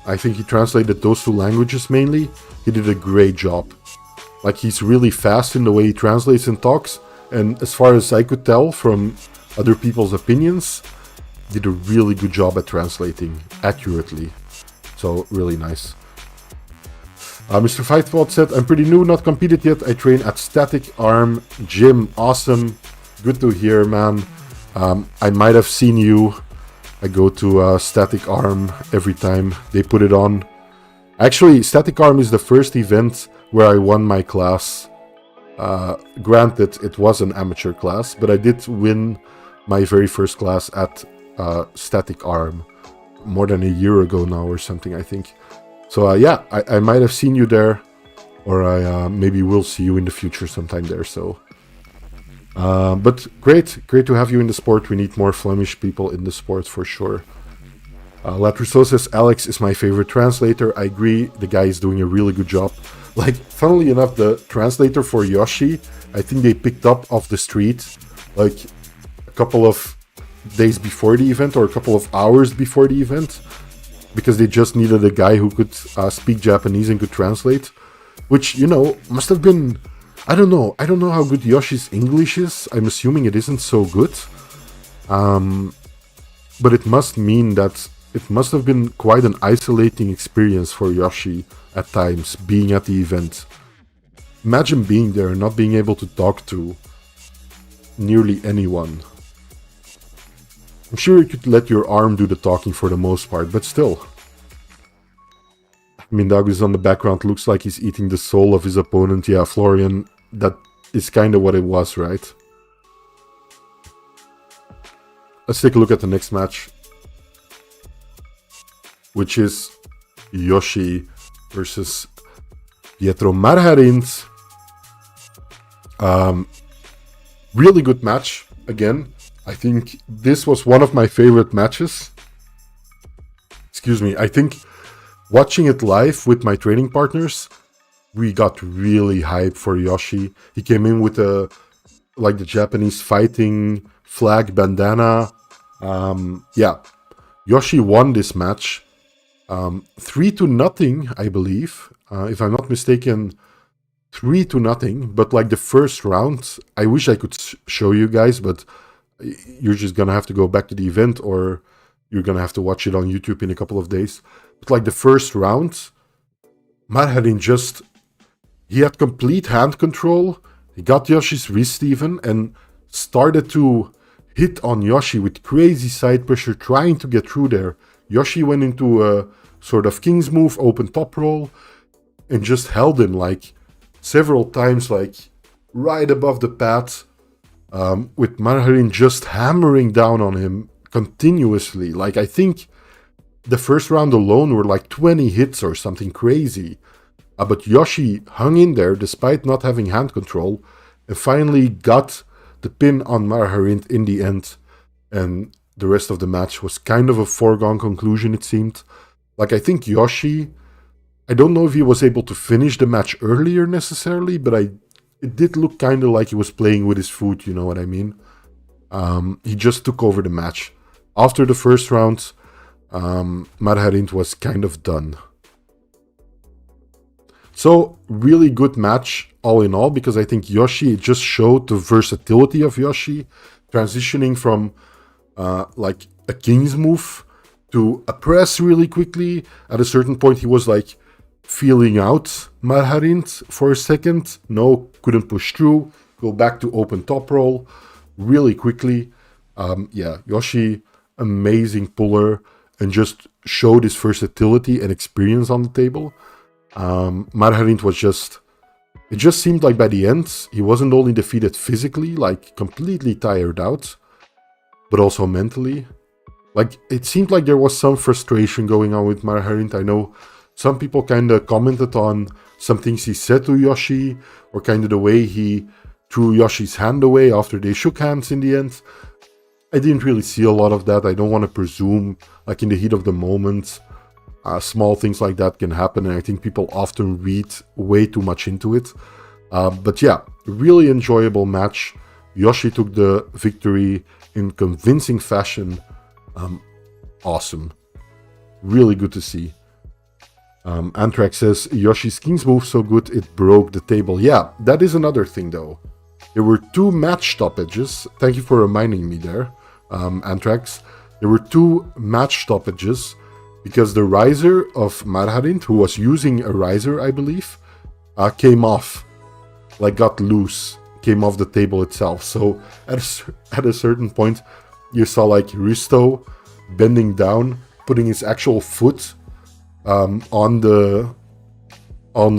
I think he translated those two languages mainly. He did a great job. Like, he's really fast in the way he translates and talks. And as far as I could tell from other people's opinions, did a really good job at translating accurately. So, really nice. Mr. Fightbot said, I'm pretty new, not competed yet. I train at Static Arm Gym. Awesome. Good to hear, man. I might have seen you. I go to Static Arm every time they put it on. Actually, Static Arm is the first event where I won my class. Granted, it was an amateur class, but I did win my very first class at Static Arm. more than a year ago now or something, I think. So yeah, I might have seen you there, or I maybe will see you in the future sometime there. So, but great to have you in the sport. We need more Flemish people in the sport for sure. Latrousseau says, Alex is my favorite translator. I agree, the guy is doing a really good job. Like, funnily enough, the translator for Yoshi, I think they picked up off the street, like, a couple of days before the event, or a couple of hours before the event, because they just needed a guy who could speak Japanese and could translate, which, you know, must have been, I don't know how good Yoshi's English is. I'm assuming it isn't so good, but it must mean that it must have been quite an isolating experience for Yoshi at times, being at the event. Imagine being there and not being able to talk to nearly anyone. I'm sure you could let your arm do the talking for the most part, but still. Mindaugas on the background looks like he's eating the soul of his opponent. Yeah, Florian, that is kind of what it was, right? Let's take a look at the next match, which is Yoshi versus Pietro Marharint. Really good match, again. I think this was one of my favorite matches. Excuse me. I think watching it live with my training partners, we got really hyped for Yoshi. He came in with the Japanese fighting flag bandana. Yeah, Yoshi won this match 3-0, I believe. If I'm not mistaken, 3-0. But like the first round, I wish I could show you guys, but you're just gonna have to go back to the event, or you're gonna have to watch it on YouTube in a couple of days. But like the first round, Marharint he had complete hand control. He got Yoshi's wrist even and started to hit on Yoshi with crazy side pressure, trying to get through there. Yoshi went into a sort of king's move, open top roll, and just held him like several times, like right above the pad, with Marharint just hammering down on him continuously. Like, I think the first round alone were like 20 hits or something crazy. But Yoshi hung in there despite not having hand control, and finally got the pin on Marharint in the end. And the rest of the match was kind of a foregone conclusion, it seemed. Like, I think Yoshi, I don't know if he was able to finish the match earlier necessarily, but it did look kind of like he was playing with his foot, you know what I mean? He just took over the match. After the first round, Marharint was kind of done. So, really good match all in all, because I think Yoshi just showed the versatility of Yoshi, transitioning from like a king's move to a press really quickly. At a certain point, he was like feeling out Marharint for a second. No, couldn't push through. Go back to open top roll really quickly. Yeah, Yoshi, amazing puller, and just showed his versatility and experience on the table. Marharint was it just seemed like by the end, he wasn't only defeated physically, like completely tired out, but also mentally. Like, it seemed like there was some frustration going on with Marharint. I know some people kind of commented on some things he said to Yoshi, or kind of the way he threw Yoshi's hand away after they shook hands in the end. I didn't really see a lot of that. I don't want to presume, like in the heat of the moment, small things like that can happen, and I think people often read way too much into it. But yeah, really enjoyable match. Yoshi took the victory in convincing fashion. Awesome. Really good to see. Anthrax says, Yoshi's king's move so good it broke the table. Yeah, that is another thing though. There were 2 match stoppages. Thank you for reminding me there, Anthrax. There were 2 match stoppages because the riser of Marharint, who was using a riser, I believe, came off, like got loose, came off the table itself. So at a certain point, you saw like Risto bending down, putting his actual foot on the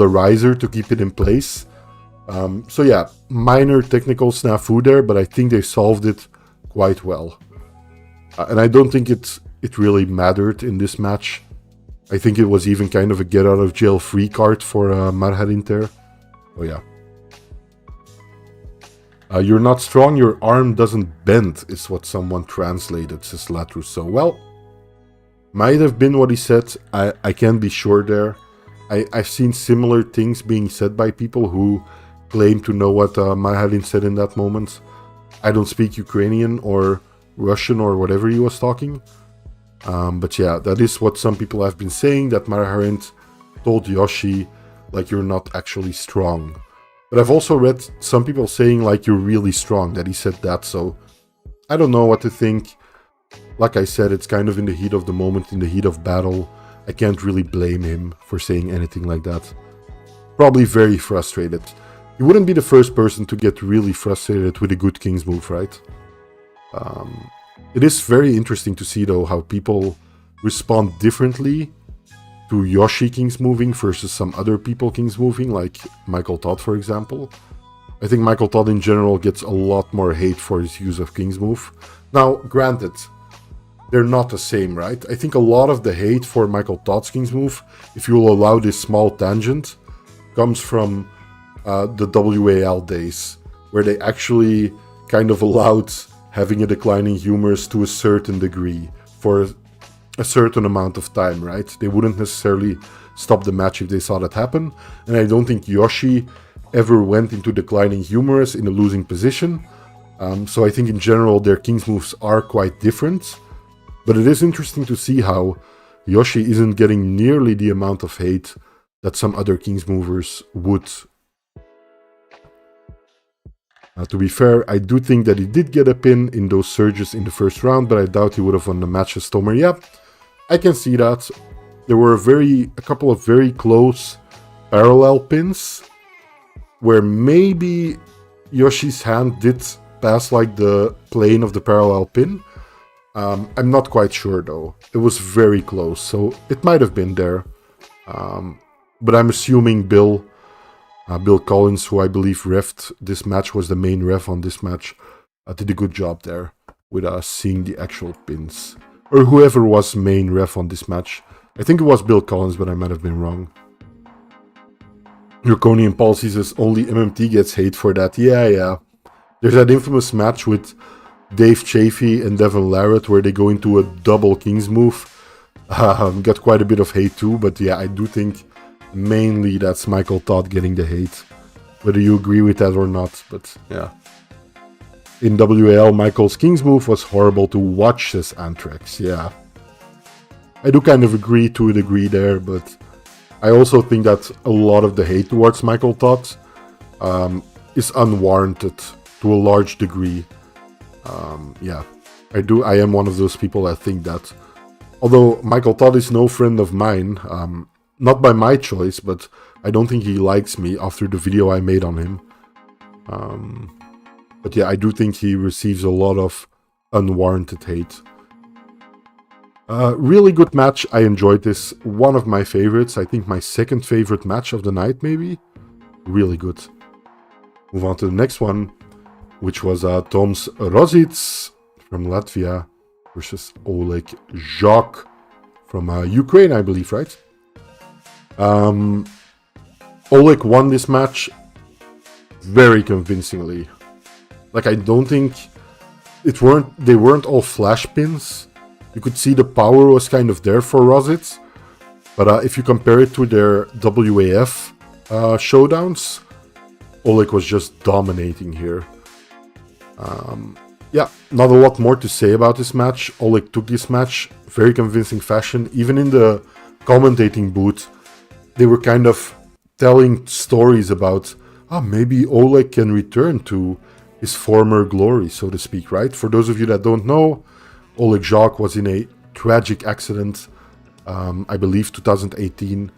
riser to keep it in place. So yeah, minor technical snafu there, but I think they solved it quite well. And I don't think it it really mattered in this match. I think it was even kind of a get out of jail free card for Marin there. Oh yeah. You're not strong, your arm doesn't bend, is what someone translated, says Latrus. So, well, might have been what he said. I can't be sure there. I've seen similar things being said by people who claim to know what Marin said in that moment. I don't speak Ukrainian or Russian or whatever he was talking. But yeah, that is what some people have been saying, that Marin told Yoshi, like, you're not actually strong. But I've also read some people saying, like, you're really strong, that he said that, so I don't know what to think. Like I said, it's kind of in the heat of the moment, in the heat of battle. I can't really blame him for saying anything like that. Probably very frustrated. He wouldn't be the first person to get really frustrated with a good King's move, right? It is very interesting to see, though, how people respond differently to Yoshi King's moving versus some other people King's moving, like Michael Todd, for example. I think Michael Todd in general gets a lot more hate for his use of King's move. Now, granted, they're not the same, right? I think a lot of the hate for Michael Todd's King's move, if you will allow this small tangent, comes from the WAL days, where they actually kind of allowed having a declining humerus to a certain degree for a certain amount of time, right? They wouldn't necessarily stop the match if they saw that happen. And I don't think Yoshi ever went into declining humerus in a losing position. So I think in general their King's moves are quite different. But it is interesting to see how Yoshi isn't getting nearly the amount of hate that some other King's movers would. To be fair, I do think that he did get a pin in those surges in the first round, but I doubt he would have won the match as Tomer. Yeah, I can see that. There were a couple of very close parallel pins where maybe Yoshi's hand did pass like the plane of the parallel pin. I'm not quite sure though. It was very close, so it might have been there. But I'm assuming Bill Collins, who I believe refed this match, was the main ref on this match, did a good job there with seeing the actual pins. Or whoever was main ref on this match. I think it was Bill Collins, but I might have been wrong. Draconian Policy says only MMT gets hate for that. Yeah. There's that infamous match with Dave Chaffee and Devon Larratt where they go into a double King's move. Got quite a bit of hate too, but yeah, I do think mainly that's Michael Todd getting the hate. Whether you agree with that or not, but yeah. In WAL, Michael's King's move was horrible to watch, says Anthrax. Yeah. I do kind of agree to a degree there, but I also think that a lot of the hate towards Michael Todd is unwarranted to a large degree. Yeah, I am one of those people that think that. Although Michael Todd is no friend of mine, not by my choice, but I don't think he likes me after the video I made on him. But yeah, I do think he receives a lot of unwarranted hate. Really good match. I enjoyed this. One of my favorites. I think my second favorite match of the night, maybe. Really good. Move on to the next one, which was Toms Rosic from Latvia versus Oleg Jacques from Ukraine, I believe, right? Oleg won this match very convincingly. Like, I don't think they weren't all flash pins. You could see the power was kind of there for Rosic, but if you compare it to their WAF showdowns, Oleg was just dominating here. Yeah, not a lot more to say about this match. Oleg took this match very convincing fashion. Even in the commentating booth, they were kind of telling stories about, maybe Oleg can return to his former glory, so to speak, right? For those of you that don't know, Oleg Jacques was in a tragic accident, I believe 2018.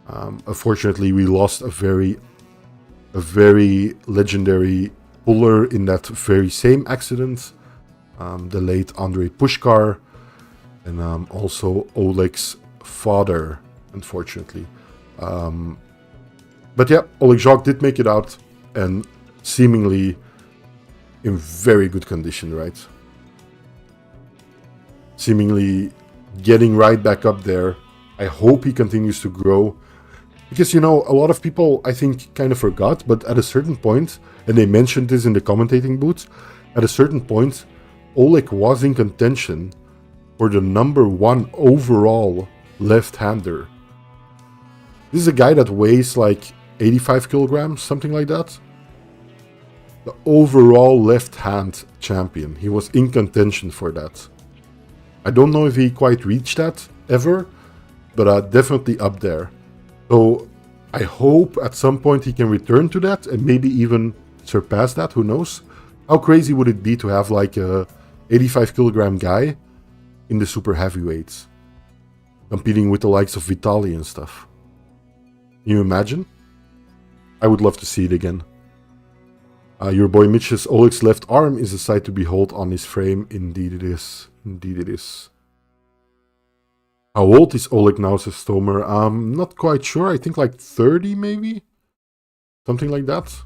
Unfortunately, we lost a very legendary puller in that very same accident, the late Andrei Pushkar, and also Oleg's father, unfortunately. But yeah, Oleg Jacques did make it out, and seemingly in very good condition, right? seemingly getting right back up there. I hope he continues to grow. Because, a lot of people, I think, kind of forgot, but at a certain point, and they mentioned this in the commentating booth, at a certain point, Oleg was in contention for the #1 overall left-hander. This is a guy that weighs like 85 kilograms, something like that. The overall left-hand champion. He was in contention for that. I don't know if he quite reached that ever, but definitely up there. So I hope at some point he can return to that and maybe even surpass that, who knows. How crazy would it be to have like a 85 kilogram guy in the super heavyweights, competing with the likes of Vitaly and stuff? Can you imagine? I would love to see it again. Your boy Mitch says Oleg's left arm is a sight to behold on his frame. Indeed it is. Indeed it is. How old is Oleg now, says Stomer? I'm not quite sure. I think like 30 maybe? Something like that.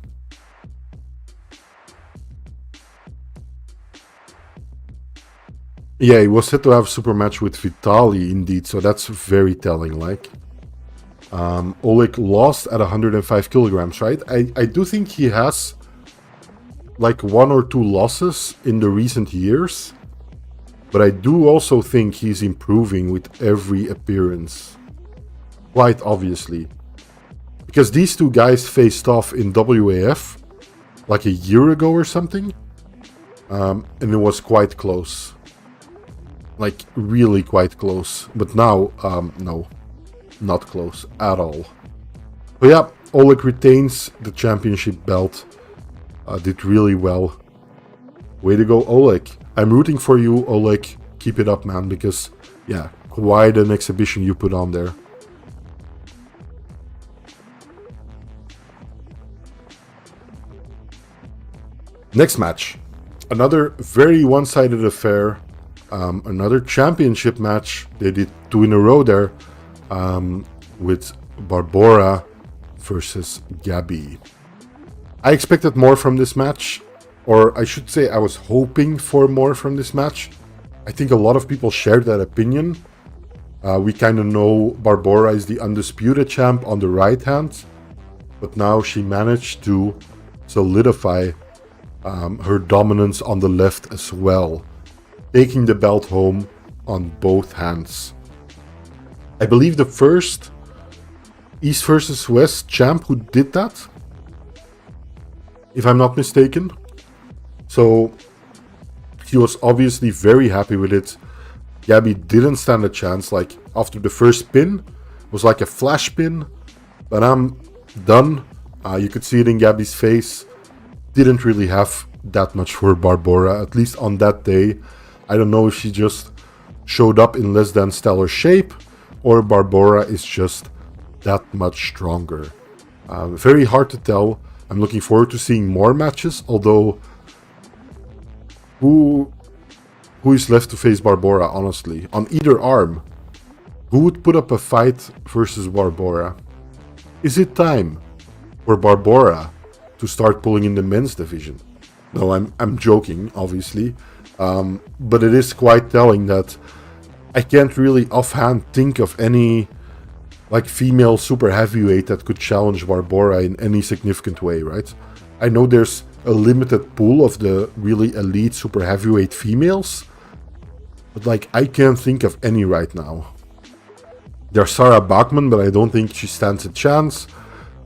Yeah, he was set to have a super match with Vitaly indeed, so that's very telling, like. Oleg lost at 105 kilograms, right? I do think he has like 1 or 2 losses in the recent years. But I do also think he's improving with every appearance. Quite obviously. Because these two guys faced off in WAF like a year ago or something. And it was quite close. Like really quite close. But now, no. Not close at all. But yeah, Oleg retains the championship belt. Did really well. Way to go, Oleg. I'm rooting for you, Oleg. Keep it up, man, because, yeah, quite an exhibition you put on there. Next match. Another very one-sided affair. Another championship match. They did 2 in a row there. With Barbora versus Gabi. I expected more from this match. Or I should say I was hoping for more from this match. I think a lot of people shared that opinion. We kind of know Barbora is the undisputed champ on the right hand. But now she managed to solidify her dominance on the left as well. Taking the belt home on both hands. I believe the first East versus West champ who did that. If I'm not mistaken. So, he was obviously very happy with it. Gabi didn't stand a chance. Like, after the first pin, it was like a flash pin. But I'm done. You could see it in Gabi's face. Didn't really have that much for Barbora, at least on that day. I don't know if she just showed up in less than stellar shape, or Barbora is just that much stronger. Very hard to tell. I'm looking forward to seeing more matches, although... Who is left to face Barbora, honestly? On either arm. Who would put up a fight versus Barbora? Is it time for Barbora to start pulling in the men's division? No, I'm joking, obviously. But it is quite telling that I can't really offhand think of any like female super heavyweight that could challenge Barbora in any significant way, right? I know there's a limited pool of the really elite super heavyweight females, but like I can't think of any right now. There's Sarah Bachman, but I don't think she stands a chance.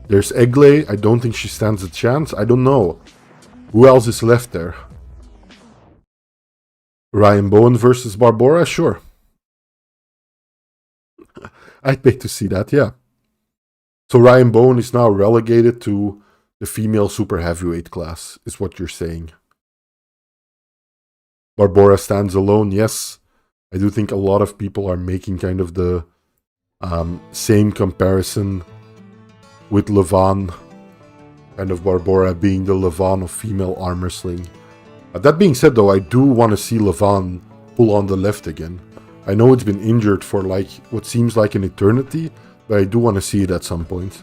There's Egle, I don't think she stands a chance. I don't know. Who else is left there? Ryan Bowen versus Barbora? Sure. I'd pay to see that, yeah. So Ryan Bowen is now relegated to the female super heavyweight class, is what you're saying. Barbora stands alone, yes. I do think a lot of people are making kind of the same comparison with Levan. Kind of Barbora being the Levan of female arm wrestling. That being said though, I do want to see Levan pull on the left again. I know it's been injured for like what seems like an eternity, but I do want to see it at some point.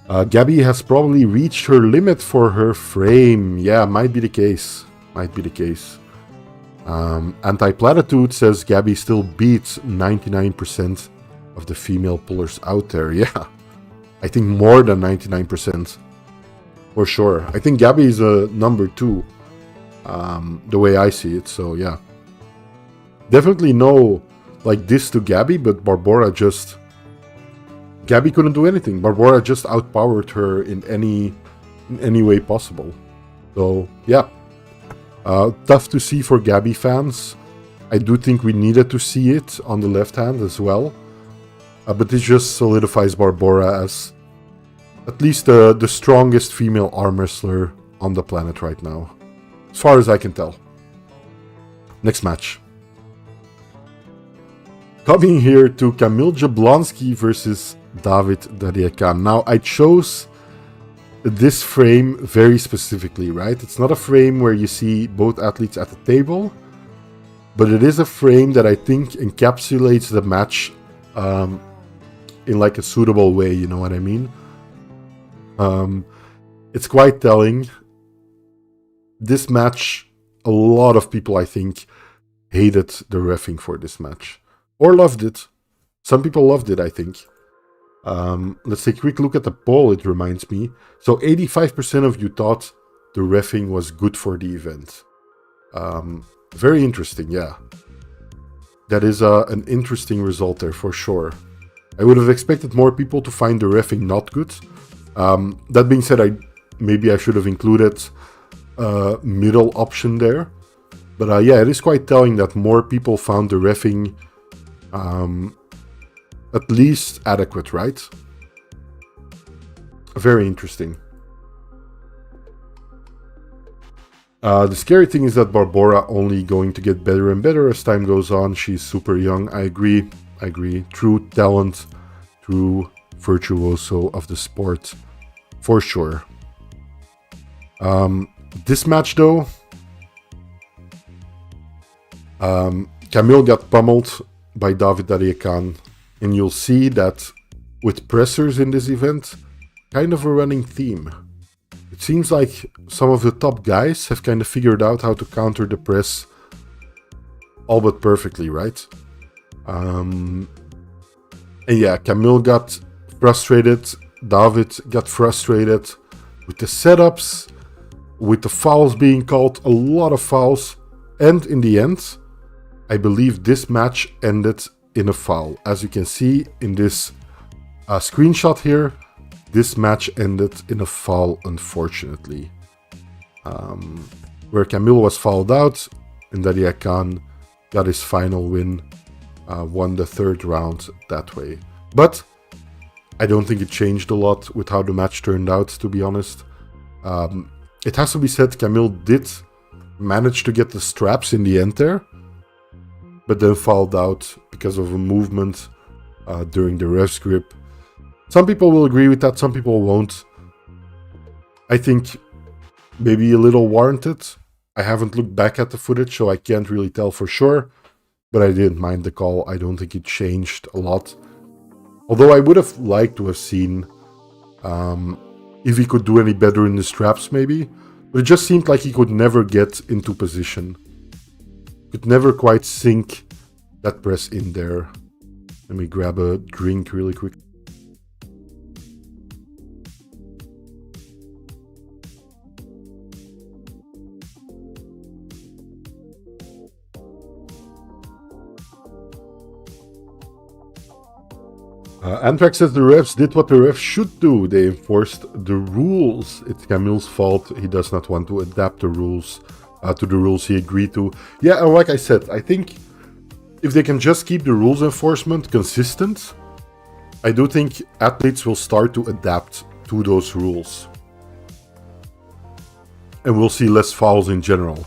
Gabi has probably reached her limit for her frame. Yeah, might be the case. Might be the case. Anti-Platitude says Gabi still beats 99% of the female pullers out there. Yeah, I think more than 99%. For sure. I think Gabi is a number 2, the way I see it. So yeah, definitely no like this to Gabi, but Barbora just... Gabi couldn't do anything. Barbora just outpowered her in any way possible. So yeah, tough to see for Gabi fans. I do think we needed to see it on the left hand as well. But this just solidifies Barbora as at least the strongest female arm wrestler on the planet right now, as far as I can tell. Next match. Coming here to Kamil Jablonski versus David Dadikyan. Now, I chose this frame very specifically, right? It's not a frame where you see both athletes at the table, but it is a frame that I think encapsulates the match in like a suitable way, you know what I mean? It's quite telling. This match, a lot of people, I think, hated the reffing for this match. Or loved it. Some people loved it, I think. Let's take a quick look at the poll, it reminds me. So 85% of you thought the reffing was good for the event. Very interesting, yeah. That is an interesting result there, for sure. I would have expected more people to find the reffing not good. That being said, maybe I should have included a middle option there. But yeah, it is quite telling that more people found the reffing at least adequate, right? Very interesting. The scary thing is that Barbora only going to get better and better as time goes on. She's super young. I agree. True talent, true virtuoso of the sport, for sure. This match, though, Kamil got pummeled by David Dadikyan, and you'll see that with pressers in this event, kind of a running theme. It seems like some of the top guys have kind of figured out how to counter the press all but perfectly, right? And yeah, Kamil got frustrated, David got frustrated with the setups, with the fouls being called, a lot of fouls, and in the end, I believe this match ended in a foul. As you can see in this screenshot here, this match ended in a foul, unfortunately. Where Kamil was fouled out, and Dadikyan got his final win, won the third round that way. But I don't think it changed a lot with how the match turned out, to be honest. It has to be said, Kamil did manage to get the straps in the end there, but then fouled out because of a movement during the ref's grip. Some people will agree with that, some people won't. I think maybe a little warranted. I haven't looked back at the footage, so I can't really tell for sure, but I didn't mind the call. I don't think it changed a lot. Although I would have liked to have seen if he could do any better in the straps, maybe. But it just seemed like he could never get into position. Could never quite sink that press in there. Let me grab a drink really quick. Anthrax says the refs did what the refs should do. They enforced the rules. It's Kamil's fault. He does not want to adapt the rules to the rules he agreed to. Yeah, and like I said, I think if they can just keep the rules enforcement consistent, I do think athletes will start to adapt to those rules. And we'll see less fouls in general.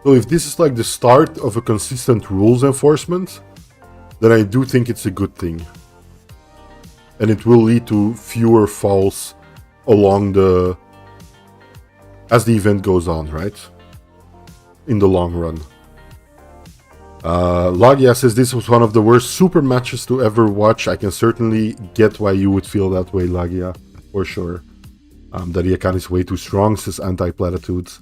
So if this is like the start of a consistent rules enforcement, then I do think it's a good thing. And it will lead to fewer fouls along as the event goes on, right? In the long run. Lagia says this was one of the worst super matches to ever watch. I can certainly get why you would feel that way, Lagia, for sure. Dadikyan is way too strong, says Anti-Platitudes.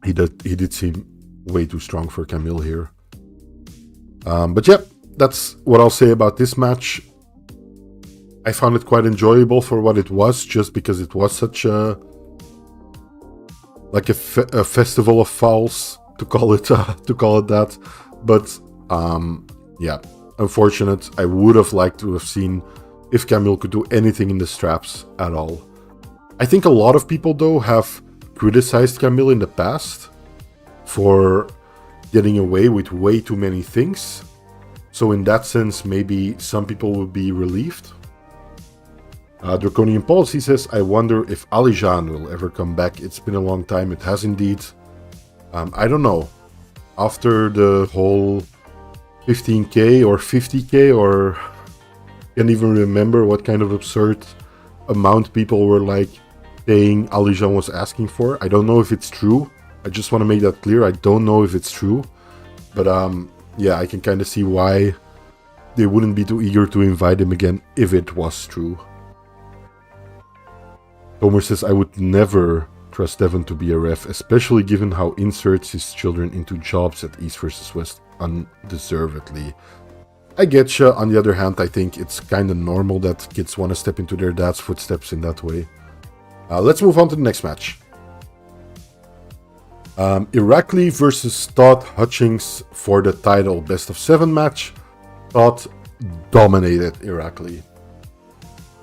He did seem way too strong for Kamil here. But yeah, that's what I'll say about this match. I found it quite enjoyable for what it was, just because it was such a festival of fouls, to call it that. But yeah, unfortunate. I would have liked to have seen if Kamil could do anything in the straps at all. I think a lot of people, though, have criticized Kamil in the past for getting away with way too many things. So in that sense, maybe some people will be relieved. Draconian Policy says, I wonder if Alijan will ever come back. It's been a long time. It has indeed. I don't know. After the whole 15k or 50k, or can't even remember what kind of absurd amount people were like saying Alijan was asking for. I don't know if it's true. I just want to make that clear. I don't know if it's true. But yeah, I can kind of see why they wouldn't be too eager to invite him again if it was true. Homer says, I would never trust Devon to be a ref, especially given how inserts his children into jobs at East versus West undeservedly. I get you. On the other hand, I think it's kind of normal that kids want to step into their dad's footsteps in that way. Let's move on to the next match. Irakli versus Todd Hutchings for the title best of 7 match. Todd dominated Irakli.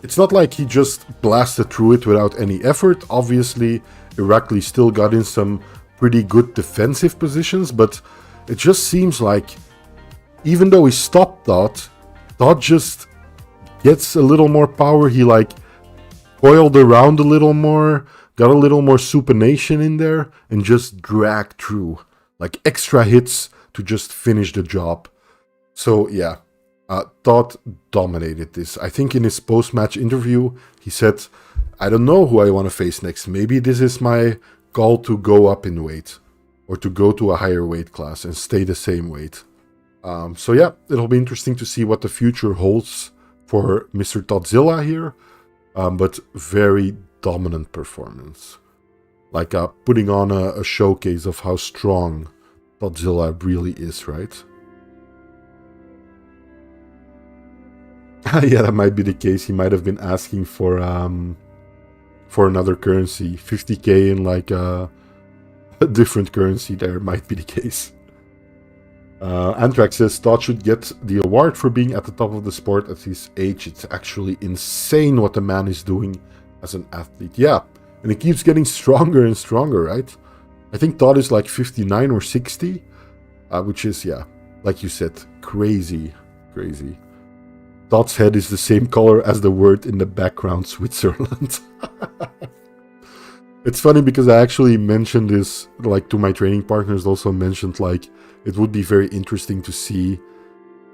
It's not like he just blasted through it without any effort. Obviously, Irakli still got in some pretty good defensive positions, but it just seems like even though he stopped Todd just gets a little more power. He like coiled around a little more, got a little more supination in there, and just dragged through. Like extra hits to just finish the job. So yeah, Todd dominated this. I think in his post-match interview, he said, I don't know who I want to face next. Maybe this is my call to go up in weight, or to go to a higher weight class and stay the same weight. So yeah, it'll be interesting to see what the future holds for Mr. Toddzilla here. But very dominant performance. Like putting on a showcase of how strong Toddzilla really is, right? Yeah, that might be the case. He might have been asking for another currency. 50k in like a different currency there might be the case. Anthrax says Todd should get the award for being at the top of the sport at his age. It's actually insane what the man is doing as an athlete. Yeah, and he keeps getting stronger and stronger, right? I think Todd is like 59 or 60, which is, yeah, like you said, crazy. Todd's head is the same color as the word in the background, Switzerland. It's funny because I actually mentioned this, like, to my training partners, also mentioned, like, it would be very interesting to see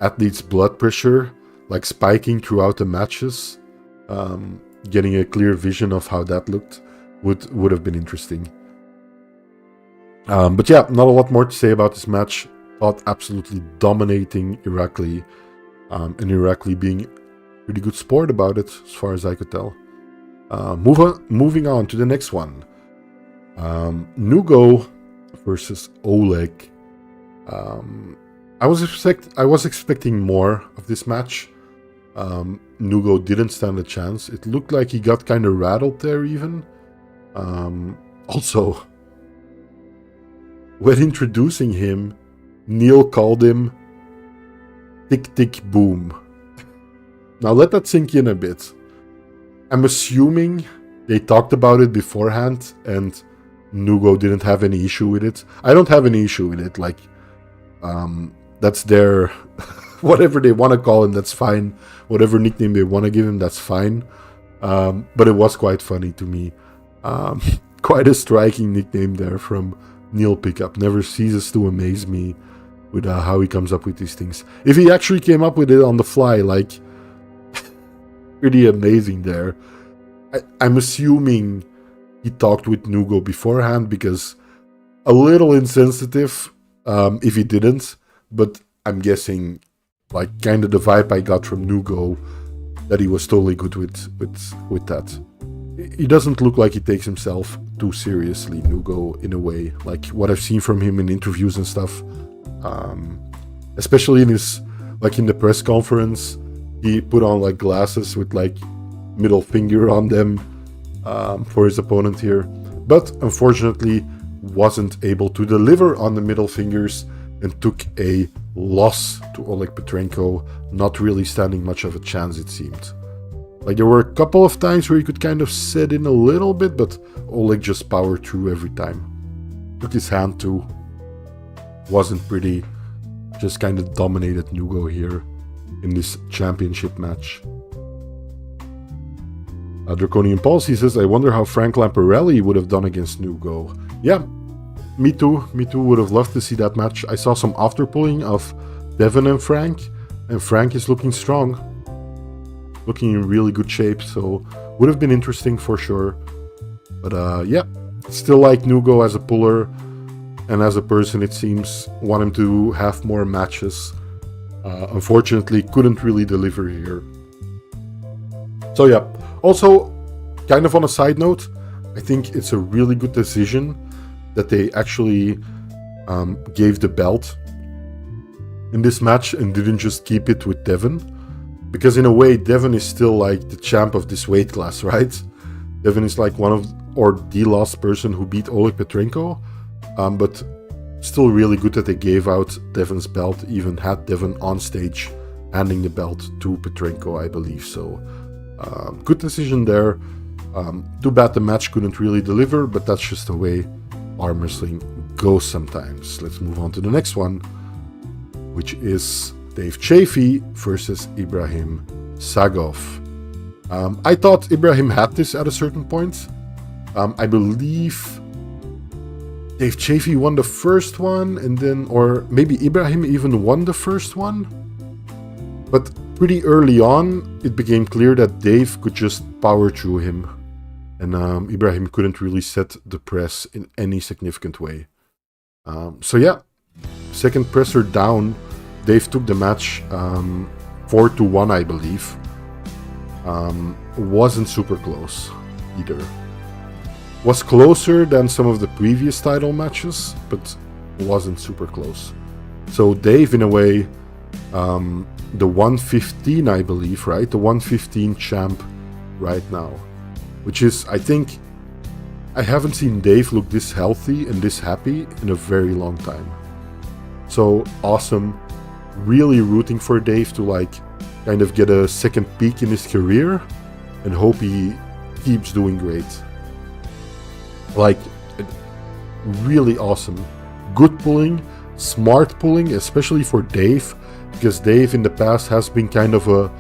athletes' blood pressure, like, spiking throughout the matches. Getting a clear vision of how that looked would have been interesting. But yeah, not a lot more to say about this match. Todd absolutely dominating Irakli, and Irakli being a pretty good sport about it, as far as I could tell. Moving on to the next one. Nugo versus Oleg. I was expecting more of this match. Nugo didn't stand a chance. It looked like he got kind of rattled there even. Also, when introducing him, Neil called him Tick Tick Boom. Now let that sink in a bit. I'm assuming they talked about it beforehand and Nugo didn't have any issue with it. I don't have any issue with it. Like, that's their... whatever they want to call him, that's fine. Whatever nickname they want to give him, that's fine. But it was quite funny to me. Quite a striking nickname there from Neil Pickup. Never ceases to amaze me with how he comes up with these things. If he actually came up with it on the fly, like, pretty amazing there. I'm assuming he talked with Nugo beforehand, because a little insensitive if he didn't, but I'm guessing, like, kind of the vibe I got from Nugo, that he was totally good with that. He doesn't look like he takes himself too seriously, Nugo, in a way. Like what I've seen from him in interviews and stuff, especially in his, like in the press conference, he put on like glasses with like middle finger on them for his opponent here, but unfortunately wasn't able to deliver on the middle fingers and took a loss to Oleg Petrenko, not really standing much of a chance, it seemed. Like there were a couple of times where he could kind of set in a little bit, but Oleg just powered through every time. Took his hand too. Wasn't pretty. Just kind of dominated Nugo here in this championship match. Draconian Policy says, I wonder how Frank Lamparelli would have done against Nugo. Yeah, me too. Me too. Would have loved to see that match. I saw some after pulling of Devon and Frank is looking strong. Looking in really good shape, so would have been interesting for sure. But yeah, still like Nugo as a puller, and as a person it seems, want him to have more matches. Unfortunately, couldn't really deliver here. So yeah, also, kind of on a side note, I think it's a really good decision that they actually gave the belt in this match and didn't just keep it with Devon. Because in a way, Devon is still like the champ of this weight class, right? Devon is like one of, or the last person who beat Oleg Petrenko. But still really good that they gave out Devon's belt, even had Devon on stage handing the belt to Petrenko, I believe. So good decision there. Too bad the match couldn't really deliver, but that's just the way arm wrestling goes sometimes. Let's move on to the next one, which is Dave Chaffee versus Ibrahim Sagov. I thought Ibrahim had this at a certain point. I believe Dave Chaffee won the first one, and then, or maybe Ibrahim even won the first one. But pretty early on, it became clear that Dave could just power through him. And Ibrahim couldn't really set the press in any significant way. So yeah, second presser down. Dave took the match 4-1, I believe. Wasn't super close either. Was closer than some of the previous title matches, but wasn't super close. So Dave, in a way, the 115, I believe, right? The 115 champ right now. Which is, I think, I haven't seen Dave look this healthy and this happy in a very long time. So awesome. Really rooting for Dave to like kind of get a second peak in his career and hope he keeps doing great. Like, really awesome. Good pulling, smart pulling, especially for Dave, because Dave in the past has been kind of a,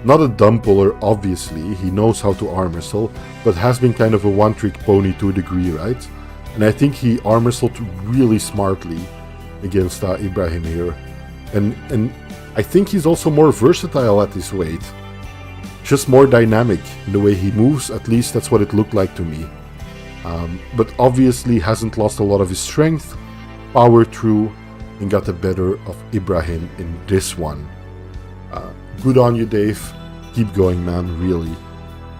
not a dumb puller, obviously, he knows how to arm wrestle, but has been kind of a one-trick pony to a degree, right? And I think he arm wrestled really smartly against Ibrahim here. And I think he's also more versatile at this weight. Just more dynamic in the way he moves, at least that's what it looked like to me. But obviously hasn't lost a lot of his strength, powered through, and got the better of Ibrahim in this one. Good on you, Dave. Keep going, man, really.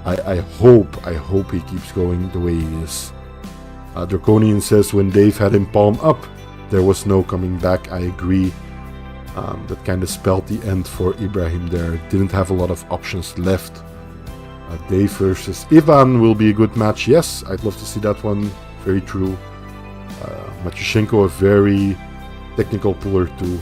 I hope he keeps going the way he is. Draconian says, when Dave had him palm up, there was no coming back. I agree. That kind of spelled the end for Ibrahim there. Didn't have a lot of options left. Dave versus Ivan will be a good match. Yes, I'd love to see that one. Very true. Matyushenko, a very technical puller too.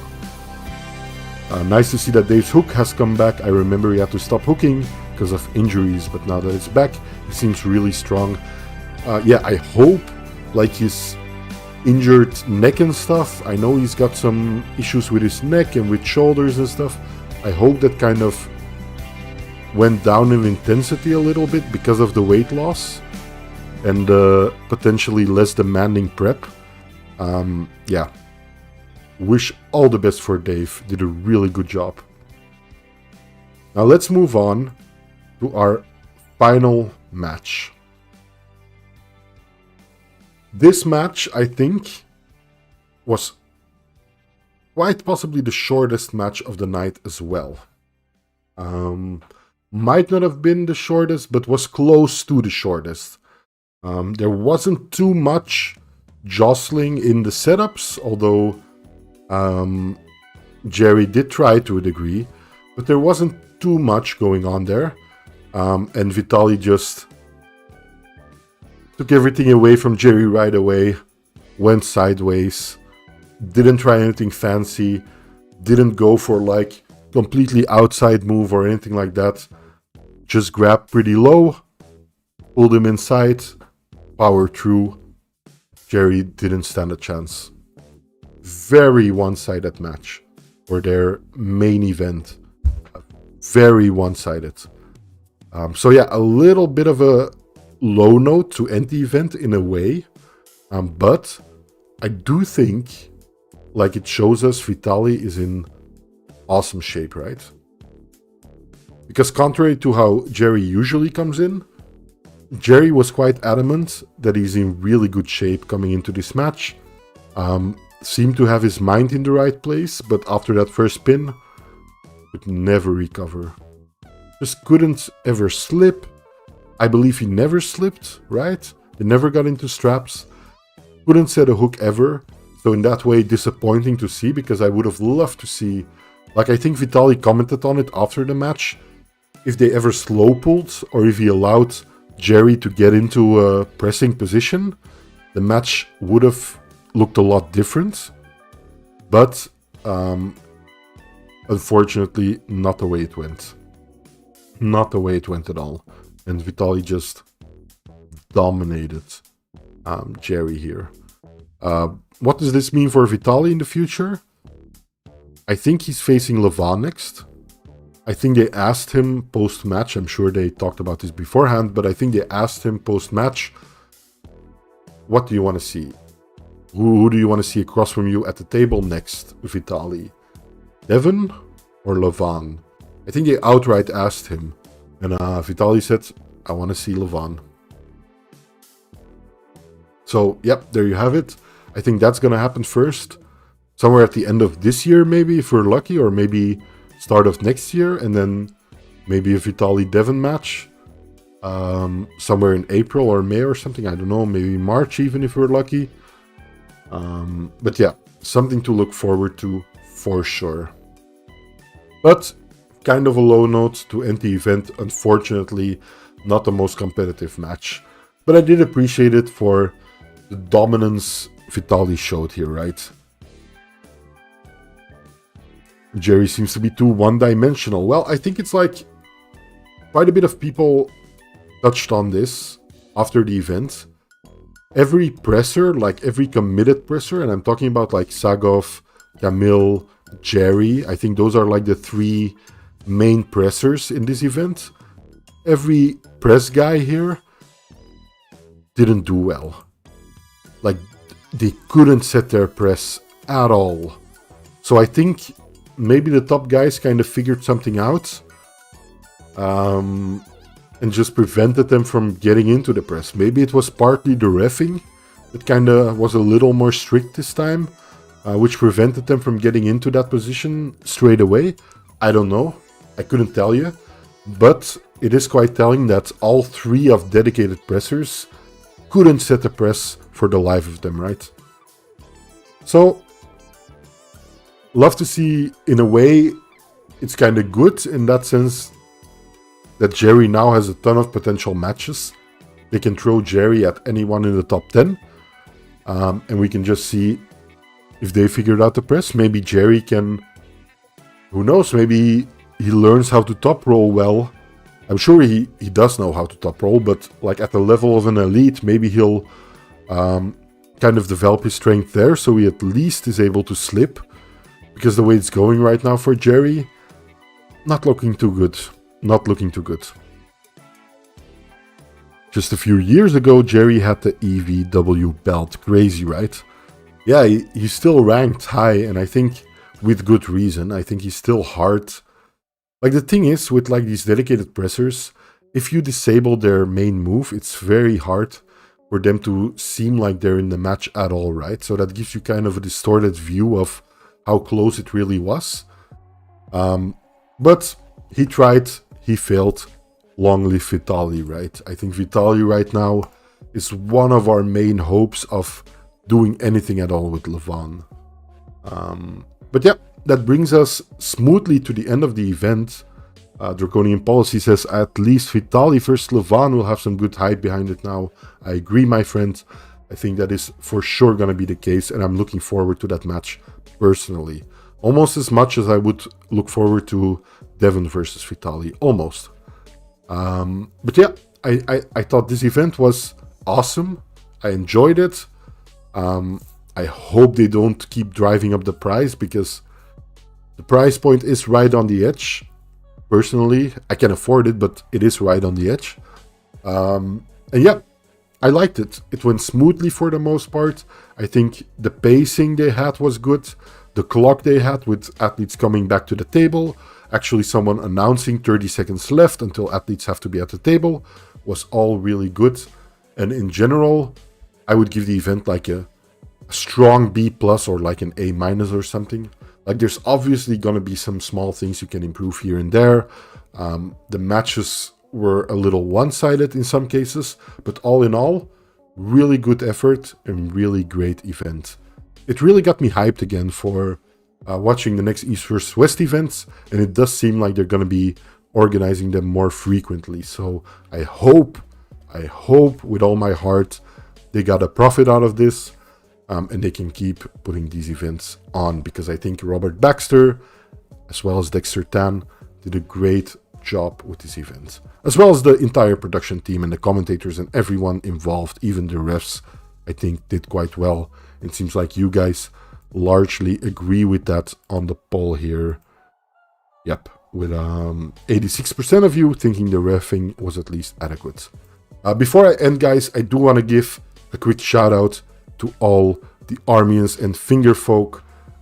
Nice to see that Dave's hook has come back. I remember he had to stop hooking because of injuries, but now that it's back, he seems really strong. Yeah, I hope, like his injured neck and stuff, I know he's got some issues with his neck and with shoulders and stuff. I hope that kind of went down in intensity a little bit because of the weight loss and potentially less demanding prep. Yeah. Wish all the best for Dave. Did a really good job. Now let's move on to our final match. This match, I think, was quite possibly the shortest match of the night as well. Might not have been the shortest, but was close to the shortest. There wasn't too much jostling in the setups, although Jerry did try to a degree, but there wasn't too much going on there. And Vitaly just took everything away from Jerry right away, went sideways, didn't try anything fancy, didn't go for like completely outside move or anything like that. Just grabbed pretty low, pulled him inside, power through. Jerry didn't stand a chance. Very one-sided match for their main event. Very one-sided. So yeah, a little bit of a low note to end the event in a way. But I do think, like it shows us, Vitaly is in awesome shape, right? Because contrary to how Jerry usually comes in, Jerry was quite adamant that he's in really good shape coming into this match. Seemed to have his mind in the right place, but after that first pin, could never recover. Just couldn't ever slip. I believe he never slipped, right? He never got into straps. Couldn't set a hook ever. So in that way, disappointing to see, because I would have loved to see, like I think Vitaly commented on it after the match, if they ever slow pulled or if he allowed Jerry to get into a pressing position, the match would have looked a lot different. But unfortunately, not the way it went. Not the way it went at all. And Vitaly just dominated Jerry here. What does this mean for Vitaly in the future? I think he's facing Levan next. I think they asked him post-match, I'm sure they talked about this beforehand, but I think they asked him post-match, what do you want to see? Who do you want to see across from you at the table next, Vitaly? Devon or Levan? I think they outright asked him. And Vitaly said, I want to see Levan. So, yep, there you have it. I think that's going to happen first. Somewhere at the end of this year, maybe, if we're lucky, or maybe start of next year, and then maybe a Vitaly-Devon match. Somewhere in April or May or something, I don't know, maybe March even if we're lucky. But yeah, something to look forward to for sure. But kind of a low note to end the event. Unfortunately, not the most competitive match. But I did appreciate it for the dominance Vitaly showed here, right? Jerry seems to be too one-dimensional. Well, I think it's like quite a bit of people touched on this after the event. Every presser, like every committed presser, and I'm talking about like Sagov, Kamil, Jerry, I think those are like the three main pressers in this event. Every press guy here didn't do well. Like, they couldn't set their press at all. So I think maybe the top guys kind of figured something out and just prevented them from getting into the press. Maybe it was partly the reffing that kind of was a little more strict this time, which prevented them from getting into that position straight away. I don't know. I couldn't tell you. But it is quite telling that all three of dedicated pressers couldn't set the press for the life of them, right? So, love to see, in a way, it's kind of good in that sense that Jerry now has a ton of potential matches. They can throw Jerry at anyone in the top 10. And we can just see if they figured out the press. Maybe Jerry can, who knows, maybe he learns how to top roll well. I'm sure he does know how to top roll, but like at the level of an elite, maybe he'll kind of develop his strength there, so he at least is able to slip. Because the way it's going right now for Jerry, not looking too good. Not looking too good. Just a few years ago, Jerry had the EVW belt. Crazy, right? Yeah, he's still ranked high, and I think with good reason. I think he's still hard. Like, the thing is, with like these dedicated pressers, if you disable their main move, it's very hard for them to seem like they're in the match at all, right? So that gives you kind of a distorted view of how close it really was. But he tried, he failed. Long live Vitaly, right? I think Vitaly right now is one of our main hopes of doing anything at all with Levan. But yeah, that brings us smoothly to the end of the event. Draconian Policy says, at least Vitaly versus Levan will have some good hype behind it now. I agree, my friend. I think that is for sure going to be the case, and I'm looking forward to that match personally. Almost as much as I would look forward to Devon versus Vitaly. Almost. But yeah, I thought this event was awesome. I enjoyed it. I hope they don't keep driving up the price, because the price point is right on the edge. Personally, I can afford it, but it is right on the edge. And yeah, I liked it. It went smoothly for the most part. I think the pacing they had was good. The clock they had with athletes coming back to the table, actually someone announcing 30 seconds left until athletes have to be at the table, was all really good. And in general, I would give the event like a strong B+ or like an A- or something. Like, there's obviously going to be some small things you can improve here and there. The matches were a little one-sided in some cases, but all in all, really good effort and really great event. It really got me hyped again for watching the next East vs West events, and it does seem like they're going to be organizing them more frequently. So I hope with all my heart they got a profit out of this. And they can keep putting these events on, because I think Robert Baxter, as well as Dexter Tan, did a great job with this event. As well as the entire production team and the commentators and everyone involved, even the refs, I think did quite well. It seems like you guys largely agree with that on the poll here. Yep, with 86% of you thinking the reffing was at least adequate. Before I end, guys, I do want to give a quick shout out to all the Armians and Fingerfolk.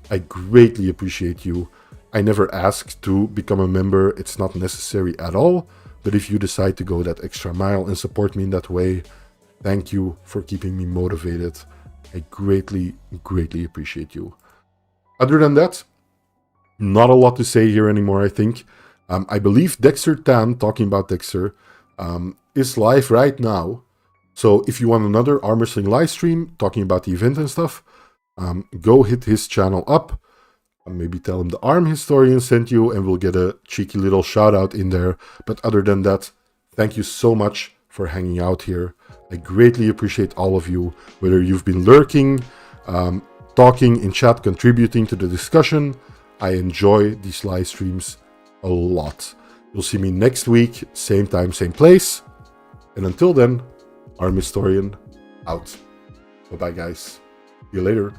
I greatly appreciate you. I never asked to become a member. It's not necessary at all. But if you decide to go that extra mile and support me in that way, thank you for keeping me motivated. I greatly, greatly appreciate you. Other than that, not a lot to say here anymore, I think. I believe Dexter Tan, talking about Dexter, is live right now. So if you want another arm wrestling live stream talking about the event and stuff, go hit his channel up. Maybe tell him the Arm Historian sent you, and we'll get a cheeky little shout out in there. But other than that, thank you so much for hanging out here. I greatly appreciate all of you, whether you've been lurking, talking in chat, contributing to the discussion. I enjoy these live streams a lot. You'll see me next week, same time, same place. And until then, Arm Historian out. Bye-bye, guys. See you later.